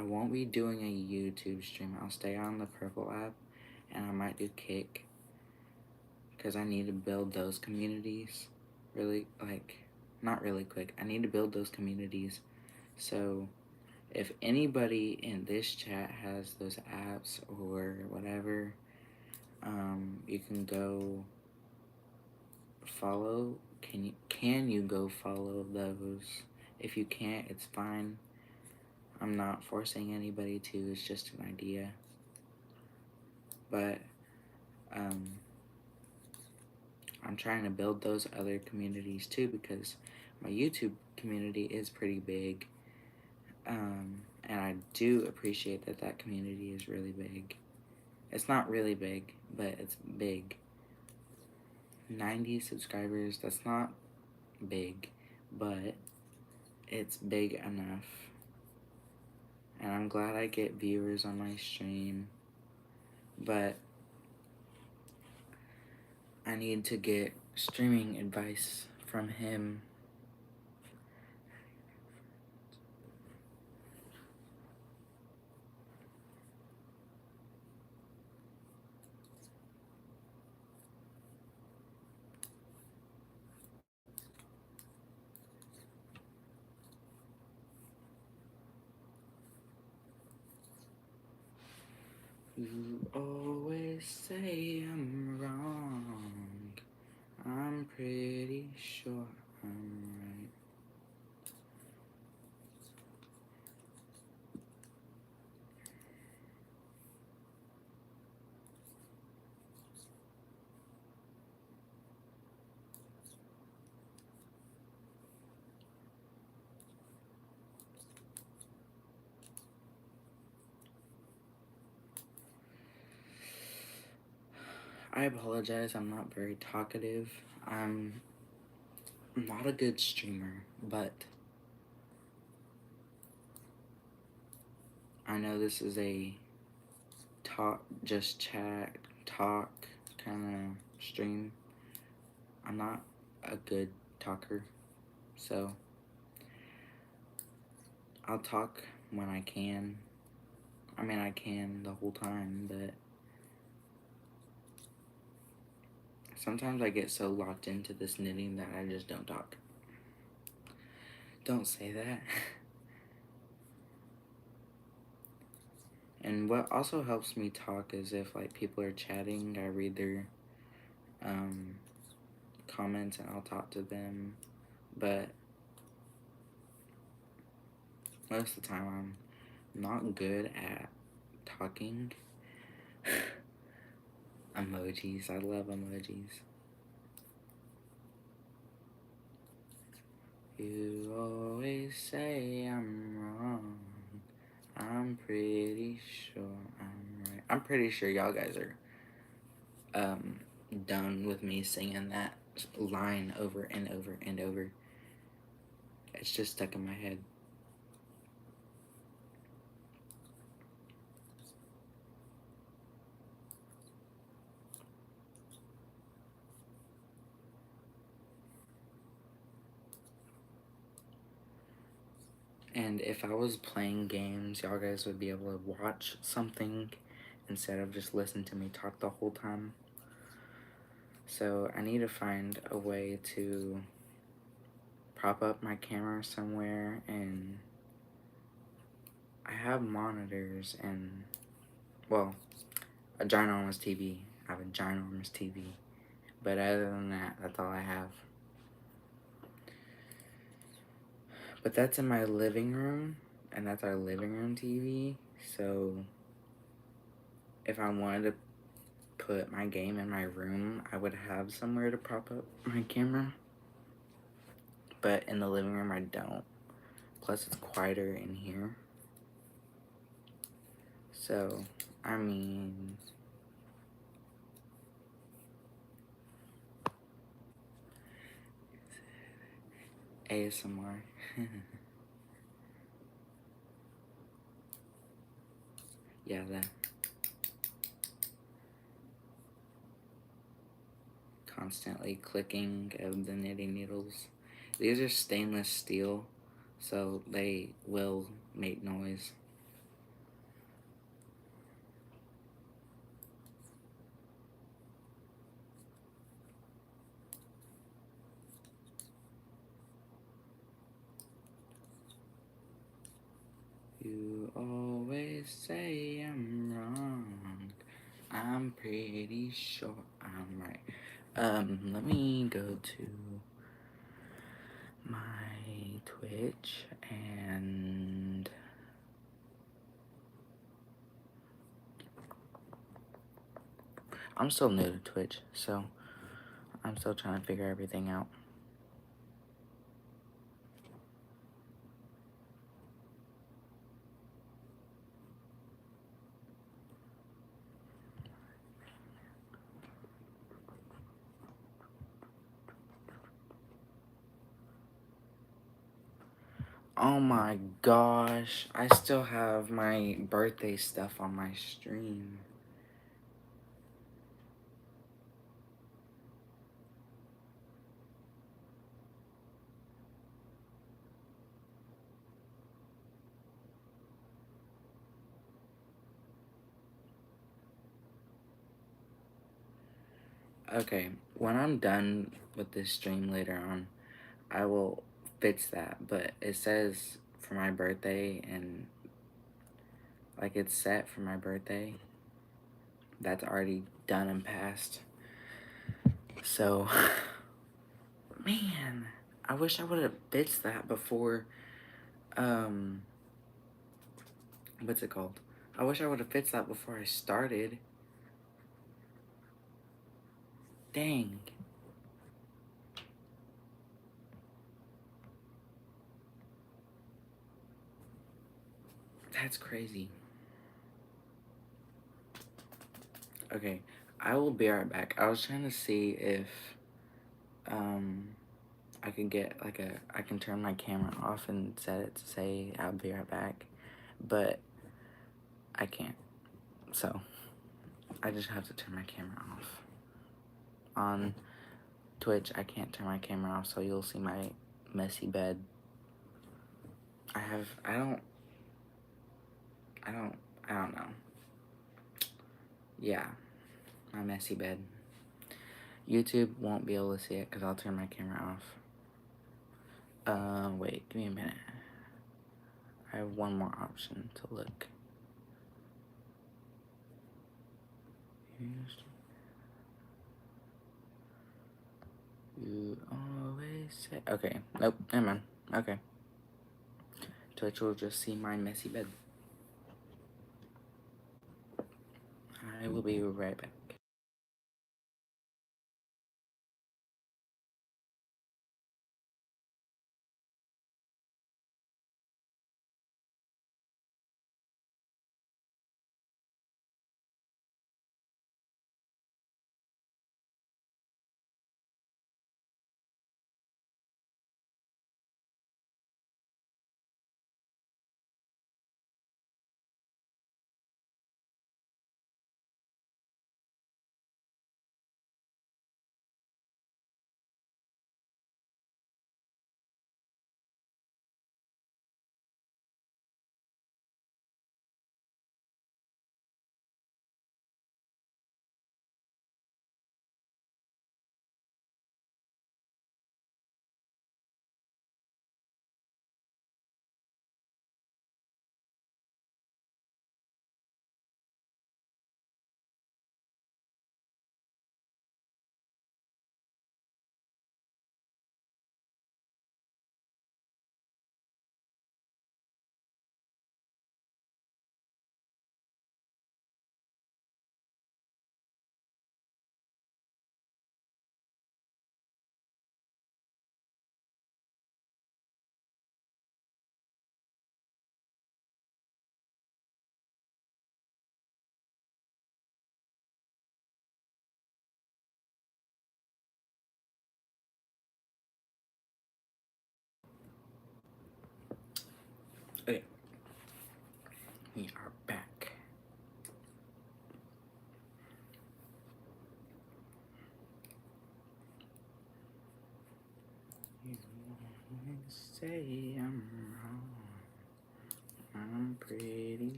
won't be doing a YouTube stream. I'll stay on the Purple app, and I might do Kick, because I need to build those communities really, like, not really quick. I need to build those communities. So if anybody in this chat has those apps or whatever, you can go follow. Can you go follow those? If you can't, it's fine. I'm not forcing anybody to. It's just an idea. But I'm trying to build those other communities too, because my YouTube community is pretty big. And I do appreciate that that community is really big. It's not really big, but it's big. 90 subscribers, that's not big, but it's big enough. And I'm glad I get viewers on my stream, but I need to get streaming advice from him. You always say I'm wrong. I'm pretty sure I'm right. I apologize, I'm not very talkative. I'm not a good streamer, but I know this is a just chat, talk kind of stream. I'm not a good talker, so I'll talk when I can. I mean, I can the whole time, but sometimes I get so locked into this knitting that I just don't talk. Don't say that. And what also helps me talk is if like people are chatting, I read their comments and I'll talk to them. But most of the time I'm not good at talking. Emojis, I love emojis. You always say I'm wrong. I'm pretty sure I'm right. I'm pretty sure y'all guys are done with me singing that line over and over and over. It's just stuck in my head. And if I was playing games, y'all guys would be able to watch something instead of just listen to me talk the whole time. So I need to find a way to prop up my camera somewhere, and I have monitors and, well, a ginormous TV. I have a ginormous TV. But other than that, that's all I have. But that's in my living room, and that's our living room TV. So if I wanted to put my game in my room, I would have somewhere to prop up my camera. But in the living room, I don't. Plus, it's quieter in here. So, I mean, ASMR. Yeah, that. Constantly clicking of the knitting needles. These are stainless steel, so they will make noise. You always say I'm wrong. I'm pretty sure I'm right. Let me go to my Twitch and I'm still new to Twitch, so I'm still trying to figure everything out. Oh my gosh, I still have my birthday stuff on my stream. Okay, when I'm done with this stream later on, I will fix that, but it says for my birthday and like it's set for my birthday. That's already done and passed. So, man, I wish I would have fixed that before, what's it called? I wish I would have fixed that before I started. Dang. That's crazy. Okay, I will be right back. I was trying to see if, I could get like I can turn my camera off and set it to say I'll be right back, but I can't. So, I just have to turn my camera off. On Twitch, I can't turn my camera off, so you'll see my messy bed. I don't know. Yeah, my messy bed. YouTube won't be able to see it because I'll turn my camera off. Wait, give me a minute. I have one more option to look. You always say. Okay, nope, never mind. Okay. Twitch will just see my messy bed. I will be right back.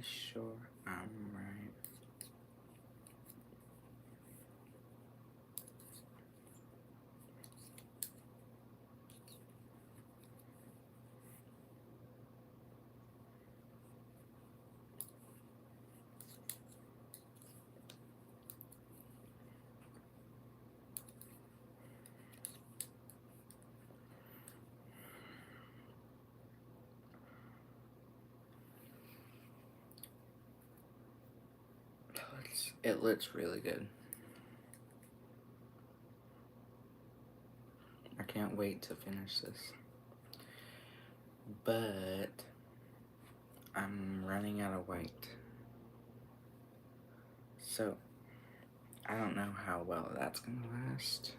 sure I'm right. It looks really good. I can't wait to finish this. But I'm running out of white. So I don't know how well that's gonna last.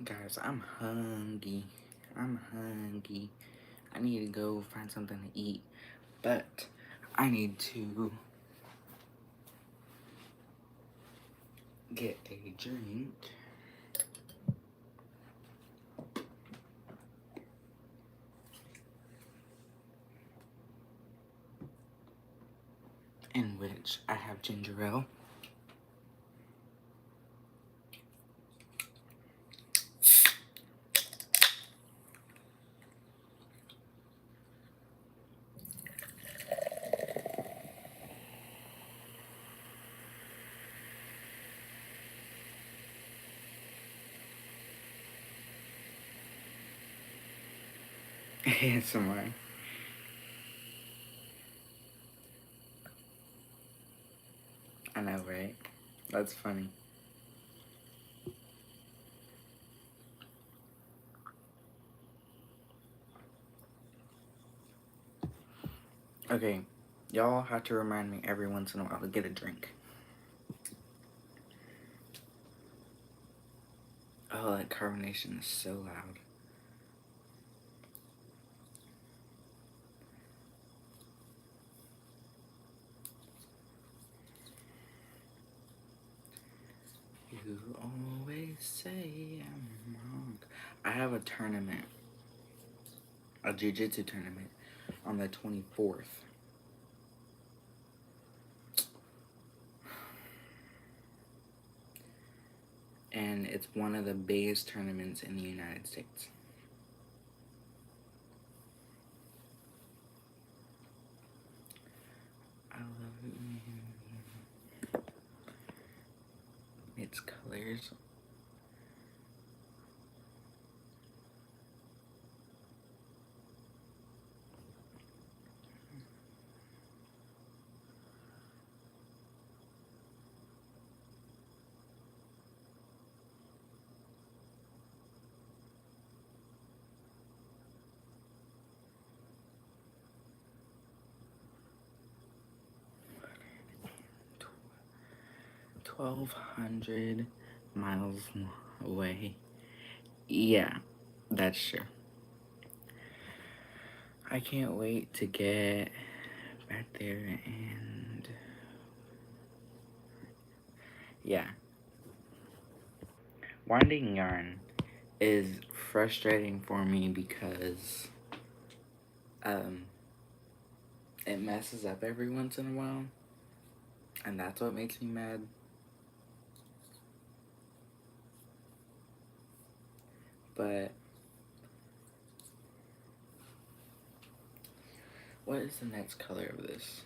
Guys, I'm hungry. I'm hungry. I need to go find something to eat. But I need to get a drink. In which I have ginger ale. ASMR. I know, right? That's funny. Okay, y'all have to remind me every once in a while to get a drink. Oh, that carbonation is so loud. You always say I'm wrong. I have a tournament, a jiu-jitsu tournament, on the 24th. And it's one of the biggest tournaments in the United States. I love it. Its colors. $1,200 miles away. Yeah, that's true. I can't wait to get back there and yeah. Winding yarn is frustrating for me because it messes up every once in a while, and that's what makes me mad. But what is the next color of this?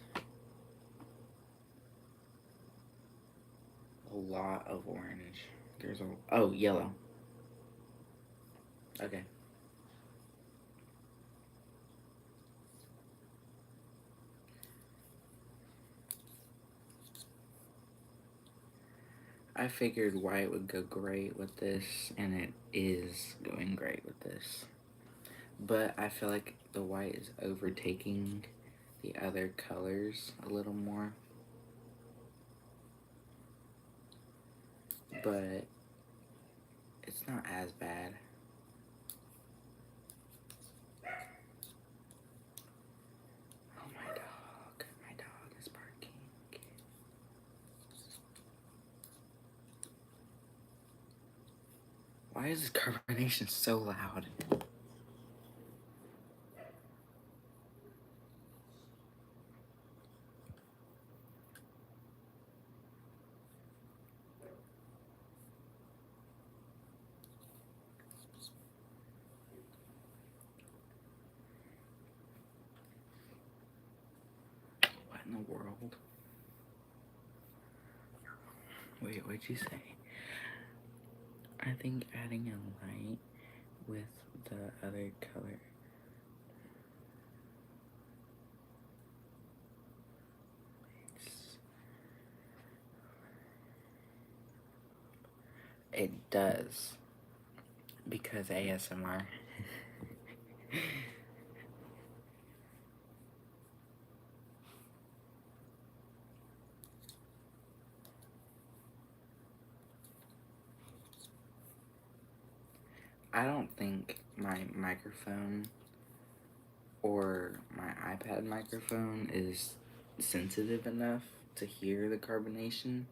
A lot of orange. There's oh, yellow. Okay. I figured white would go great with this, and it is going great with this. But I feel like the white is overtaking the other colors a little more. But it's not as bad. Why is this carbonation so loud? What in the world? Wait, what'd you say? I think adding a light with the other color. It does. Because ASMR. I don't think my microphone or my iPad microphone is sensitive enough to hear the carbonation.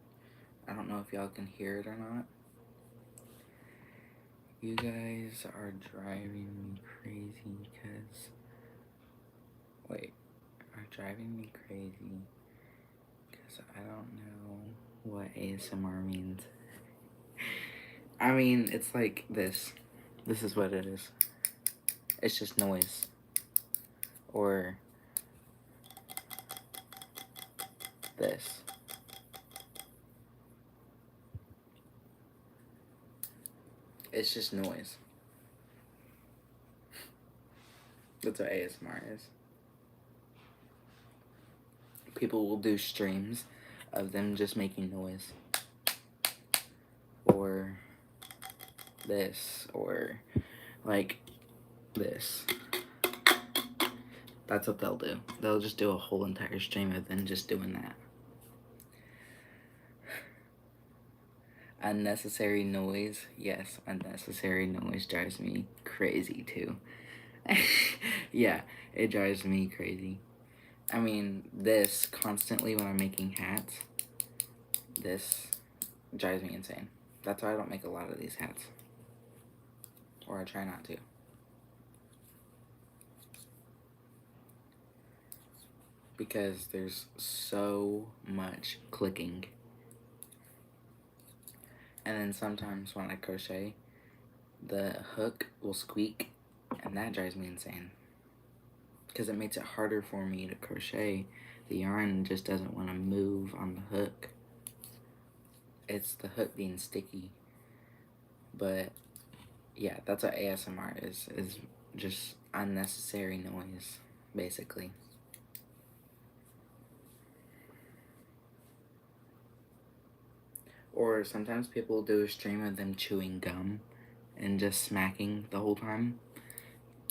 I don't know if y'all can hear it or not. You guys are driving me crazy because... Wait, are driving me crazy because I don't know what ASMR means. I mean, it's like this. This is what it is. It's just noise. Or this. It's just noise. That's what ASMR is. People will do streams of them just making noise. Or this. Or like this. That's what they'll do. They'll just do a whole entire stream of them just doing that. Unnecessary noise. Yes, unnecessary noise drives me crazy too. Yeah, it drives me crazy. I mean, this constantly when I'm making hats, this drives me insane. That's why I don't make a lot of these hats. Or I try not to. Because there's so much clicking. And then sometimes when I crochet, the hook will squeak, and that drives me insane. Because it makes it harder for me to crochet. The yarn just doesn't want to move on the hook. It's the hook being sticky. But yeah, that's what ASMR is just unnecessary noise, basically. Or sometimes people do a stream of them chewing gum and just smacking the whole time.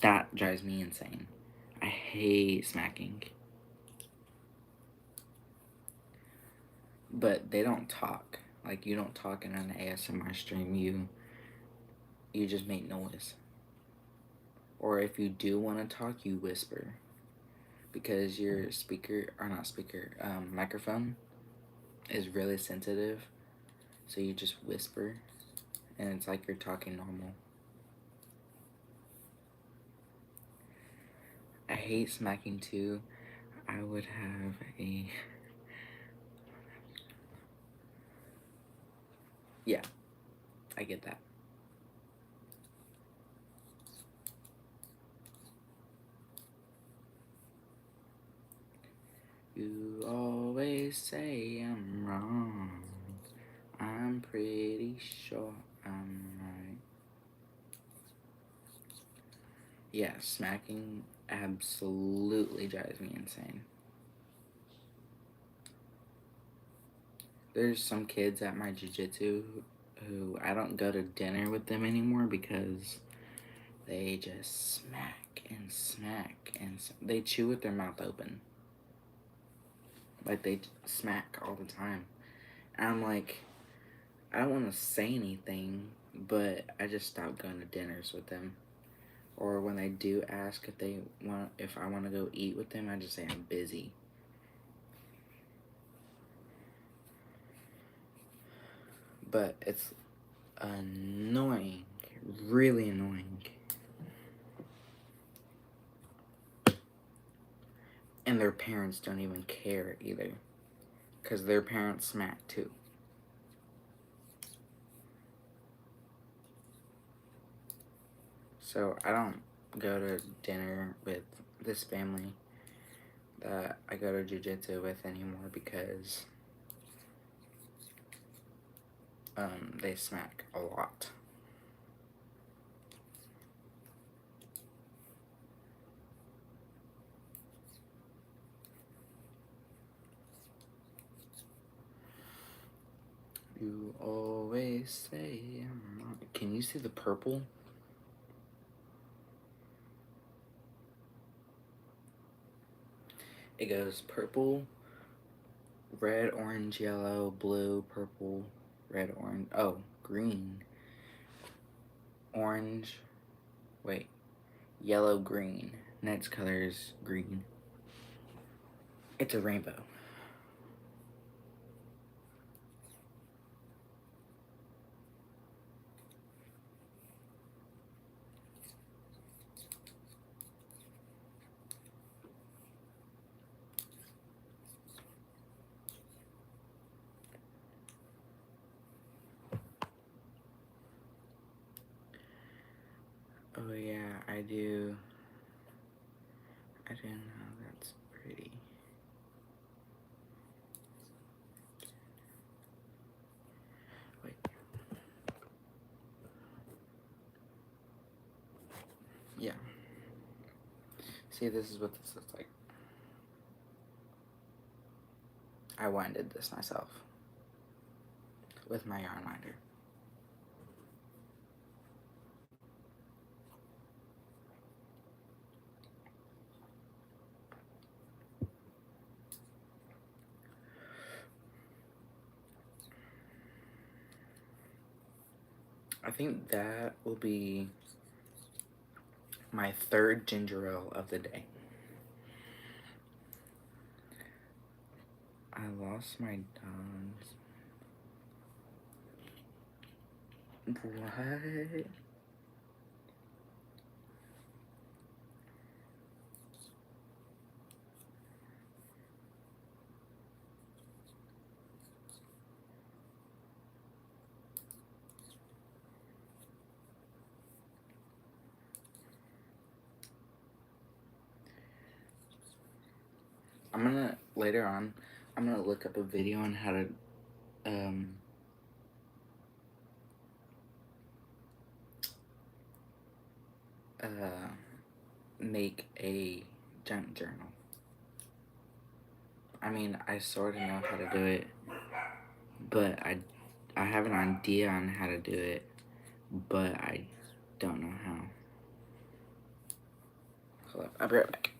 That drives me insane. I hate smacking. But they don't talk. Like, you don't talk in an ASMR stream. You just make noise. Or if you do want to talk, you whisper. Because your microphone is really sensitive. So you just whisper, and it's like you're talking normal. I hate smacking too. I would have a... Yeah, I get that. You always say I'm wrong. I'm pretty sure I'm right. Yeah, smacking absolutely drives me insane. There's some kids at my jiu-jitsu who I don't go to dinner with them anymore because they just smack and smack and they chew with their mouth open. Like, they smack all the time. And I'm like, I don't want to say anything, but I just stopped going to dinners with them. Or when they do ask if I want to go eat with them, I just say I'm busy. But it's annoying really annoying. And their parents don't even care either, because their parents smack too. So I don't go to dinner with this family that I go to jiu-jitsu with anymore because they smack a lot. You always say I'm not. Can you see the purple? It goes purple, red, orange, yellow, blue, purple, red, orange. Oh, green, orange. Wait, yellow, green. Next color is green. It's a rainbow. Oh yeah, I do. I didn't know that's pretty. Wait. Yeah. See, this is what this looks like. I winded this myself with my yarn winder. I think that will be my third ginger ale of the day. I lost my dogs. What? I'm gonna, later on, I'm gonna look up a video on how to, make a junk journal. I mean, I sort of know how to do it, but I have an idea on how to do it, but I don't know how. Hold up, I'll be right back.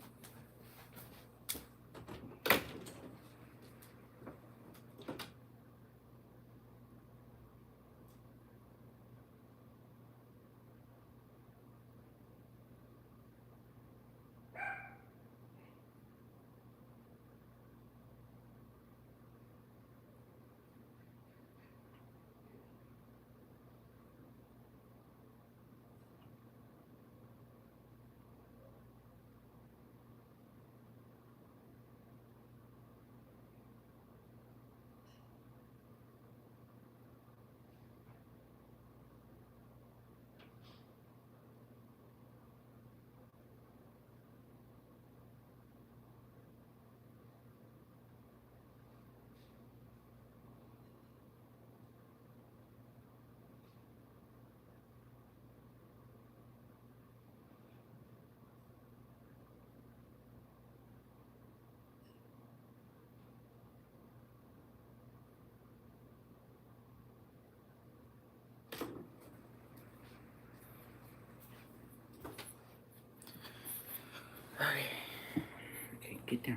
Okay, get down.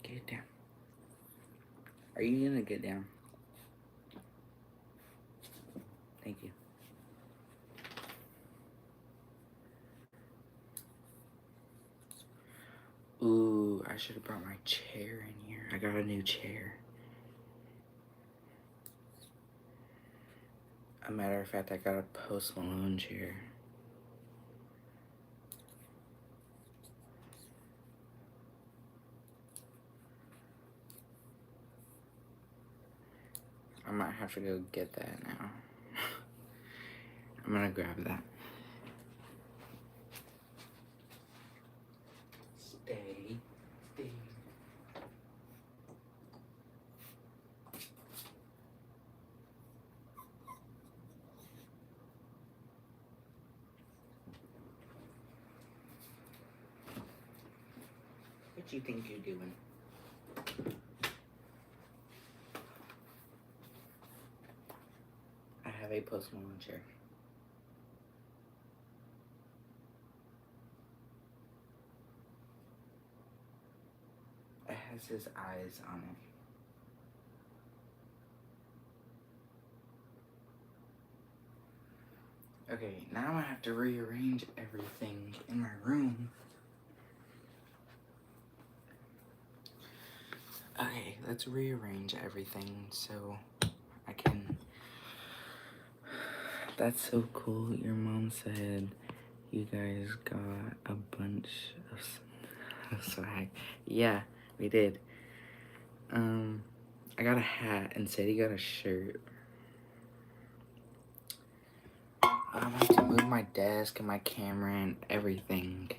Get down. Are you gonna get down? Thank you. Ooh, I should have brought my chair in here. I got a new chair. a matter of fact, I got a Post Malone chair. I might have to go get that now. I'm gonna grab that. Stay. What you think you're doing? I have a Post Malone chair. It has his eyes on it. Okay, now I have to rearrange everything in my room. Okay, let's rearrange everything so I can... That's so cool. Your mom said you guys got a bunch of swag. Yeah, we did. I got a hat and Sadie got a shirt. I'm gonna have to move my desk and my camera and everything.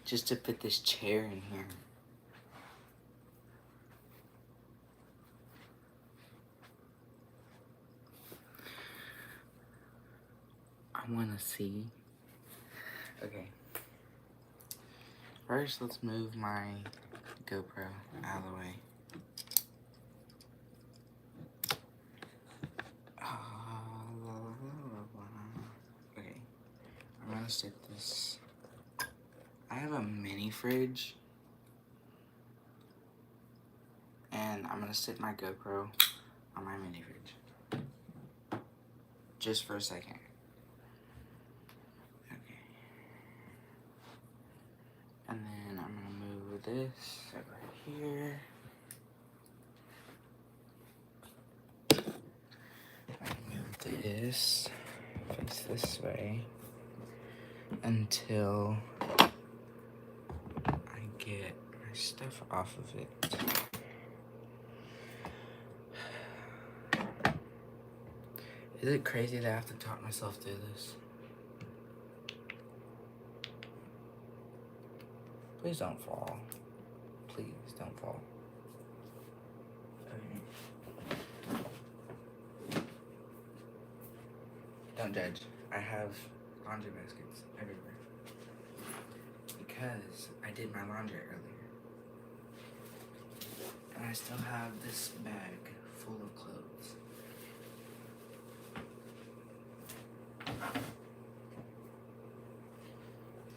Just to put this chair in here. I wanna see. Okay. First, let's move my GoPro out of the way. Okay. I'm gonna stick this. I have a mini fridge. And I'm gonna stick my GoPro on my mini fridge. Just for a second. Okay. And then I'm gonna move this over here. I move this, face this way, until I get my stuff off of it. Is it crazy that I have to talk myself through this? Please don't fall. Please don't fall. Okay. Don't judge. I have laundry baskets everywhere. Because I did my laundry earlier. And I still have this bag full of clothes.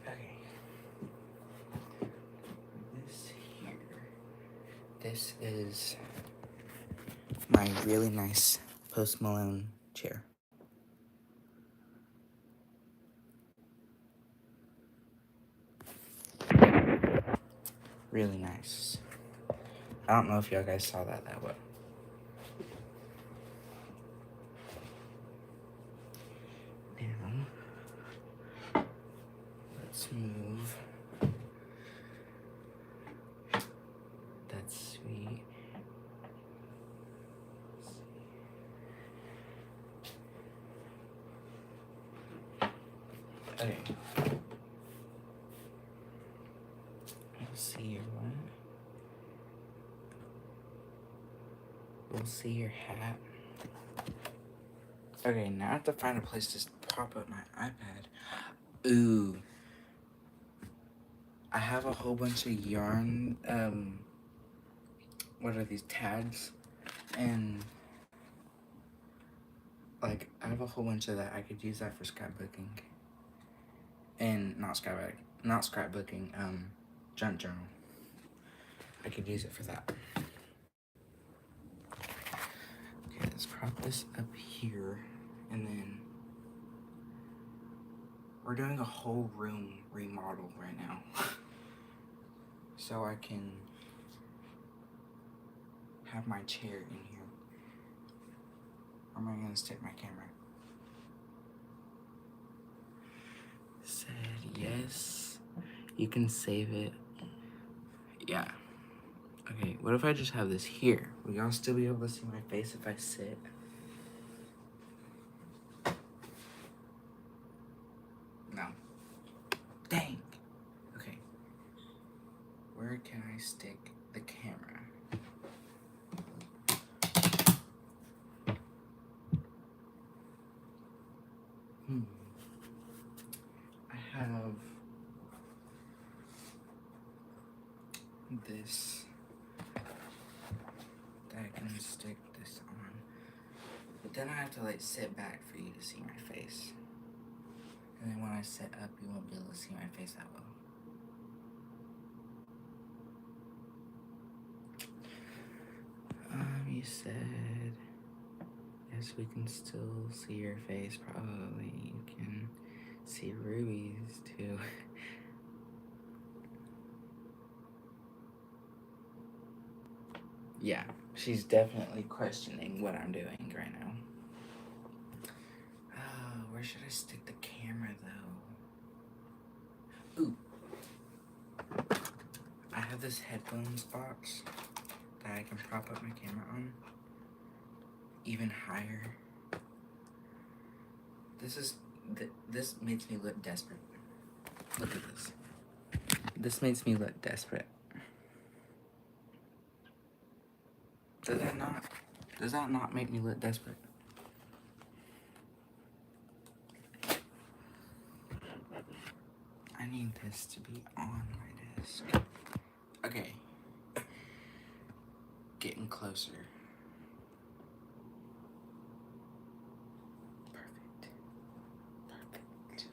Okay. This here. This is my really nice Post Malone chair. Really nice. I don't know if y'all guys saw that well. Now, let's move. That's sweet. Okay. We'll see your one. We'll see your hat. Okay, now I have to find a place to prop up my iPad. Ooh. I have a whole bunch of yarn, what are these, tags? And, like, I have a whole bunch of that. I could use that for scrapbooking. And not scrapbooking, junk journal. I could use it for that. Okay, let's prop this up here, and then we're doing a whole room remodel right now. So I can have my chair in here. Where am I gonna stick my camera? Said yes. You can save it. Yeah. Okay, what if I just have this here? Will y'all still be able to see my face if I sit? No. Dang. Okay. Where can I stick the camera? I have this that I can stick this on. But then I have to like sit back for you to see my face. And then when I sit up, you won't be able to see my face that well. You said, yes, we can still see your face. Probably you can see Ruby's too. Yeah, she's definitely questioning what I'm doing right now. Where should I stick the camera though? Ooh. I have this headphones box that I can prop up my camera on. Even higher. This makes me look desperate. Look at this. This makes me look desperate. Does that not? Does that not make me look desperate? I need this to be on my desk. Okay. Getting closer. Perfect. Perfect.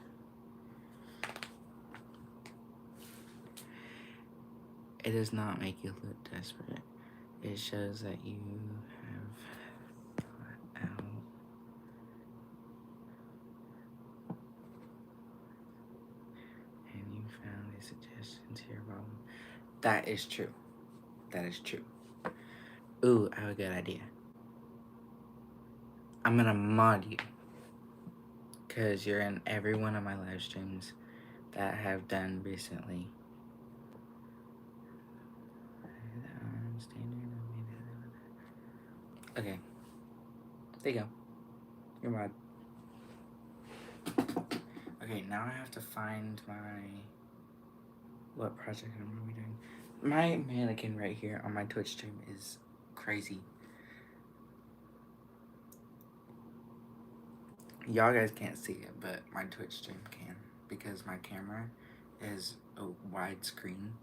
It does not make you look desperate. It shows that you have thought out. And you found a suggestion to your problem. That is true. That is true. Ooh, I have a good idea. I'm gonna mod you. Because you're in every one of my live streams that I have done recently. Okay. There you go. You're mod. Okay, now I have to find my... What project am I doing? My mannequin right here on my Twitch stream is crazy. Y'all guys can't see it, but my Twitch stream can. Because my camera is a widescreen.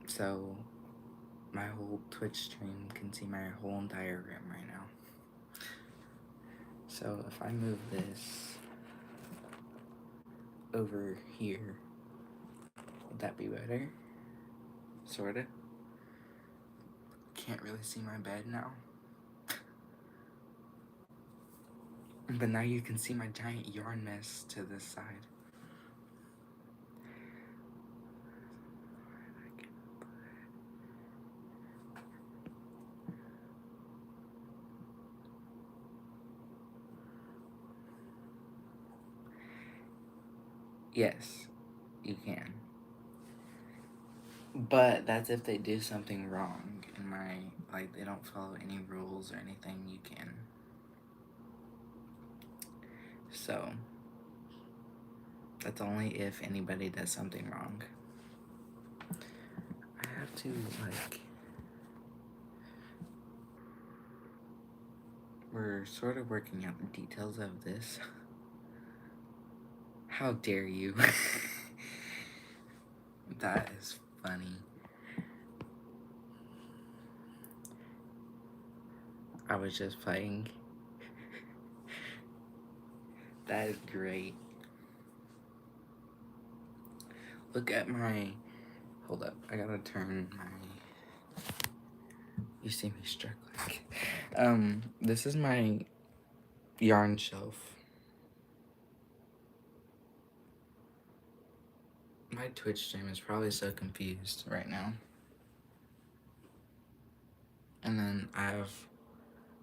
So my whole Twitch stream can see my whole entire room right now. So if I move this over here, would that be better? Sorta. Can't really see my bed now. But now you can see my giant yarn mess to this side. Yes, you can. But that's if they do something wrong in my, like, they don't follow any rules or anything, you can. So, that's only if anybody does something wrong. I have to, like, we're sort of working out the details of this. How dare you? That is funny. I was just playing. That is great. Look at my... Hold up. I gotta turn my... You see me struggling. This is my yarn shelf. My Twitch stream is probably so confused right now. And then I have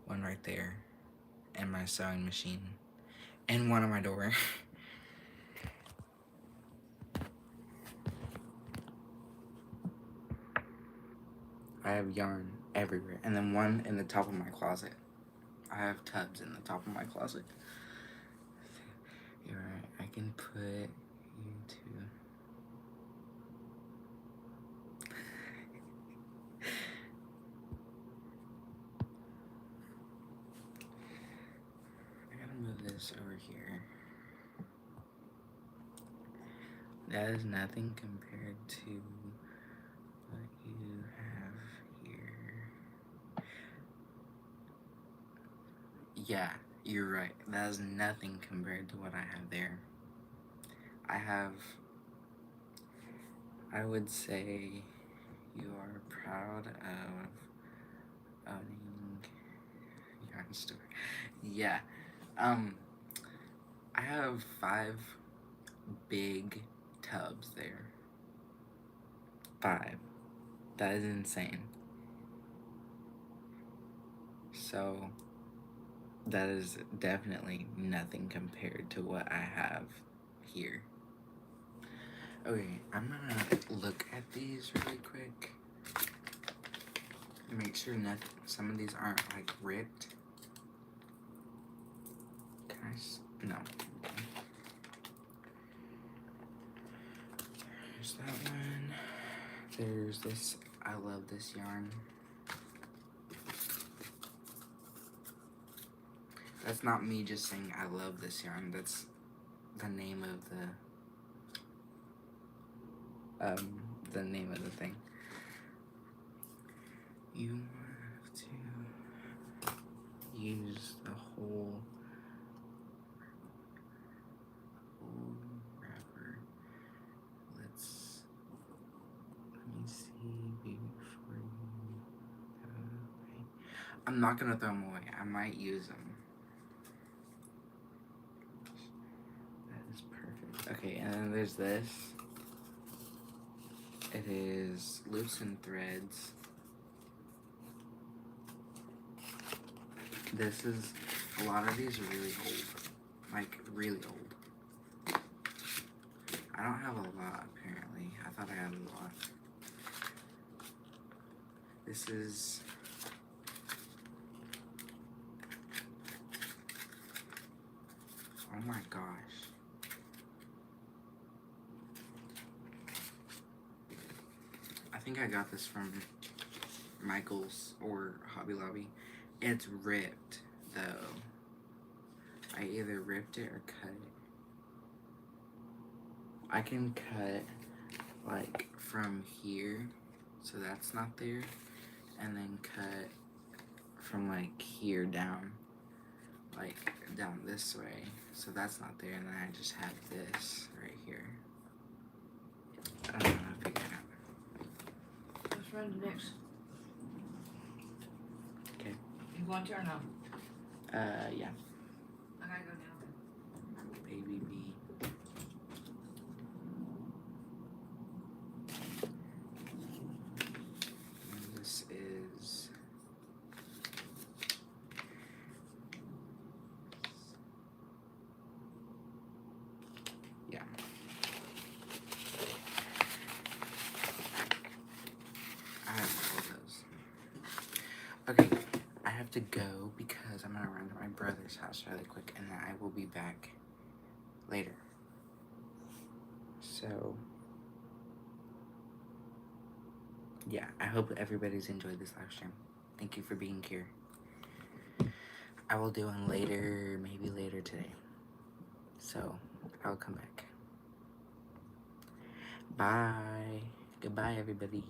one right there, and my sewing machine, and one on my door. I have yarn everywhere, and then one in the top of my closet. I have tubs in the top of my closet. You're right, I can put you to... I gotta move this over here. That is nothing compared to what you have here. Yeah, you're right. That is nothing compared to what I have there. I would say you are proud of owning yarn store. Yeah. I have 5 big tubs there. 5. That is insane. So that is definitely nothing compared to what I have here. Okay, I'm gonna look at these really quick. Make sure some of these aren't like ripped. Can I no. Okay. There's that one. There's this, I love this yarn. That's not me just saying I love this yarn. That's the name of the name of the thing. You have to use the whole wrapper. Let me see before you throw it away. I'm not gonna throw them away. I might use them. That is perfect. Okay, and then there's this. It is loosened threads. This is, a lot of these are really old. Like, really old. I don't have a lot, apparently. I thought I had a lot. This is... Oh my gosh. I think I got this from Michael's or Hobby Lobby. It's ripped, though. I either ripped it or cut it. I can cut, like, from here, so that's not there, and then cut from, like, here down, like, down this way, so that's not there, and then I just have this right here. I don't know how to figure it out. Let's run to next. Okay. You want to or no? Yeah. I gotta go now. Baby bee. And this is... Yeah. I have all those. Okay, I have to go because I'm gonna run to my brother's house really quick, and then I will be back later. So, yeah, I hope everybody's enjoyed this live stream. Thank you for being here. I will do one later, maybe later today. So, I'll come back. Bye. Goodbye, everybody.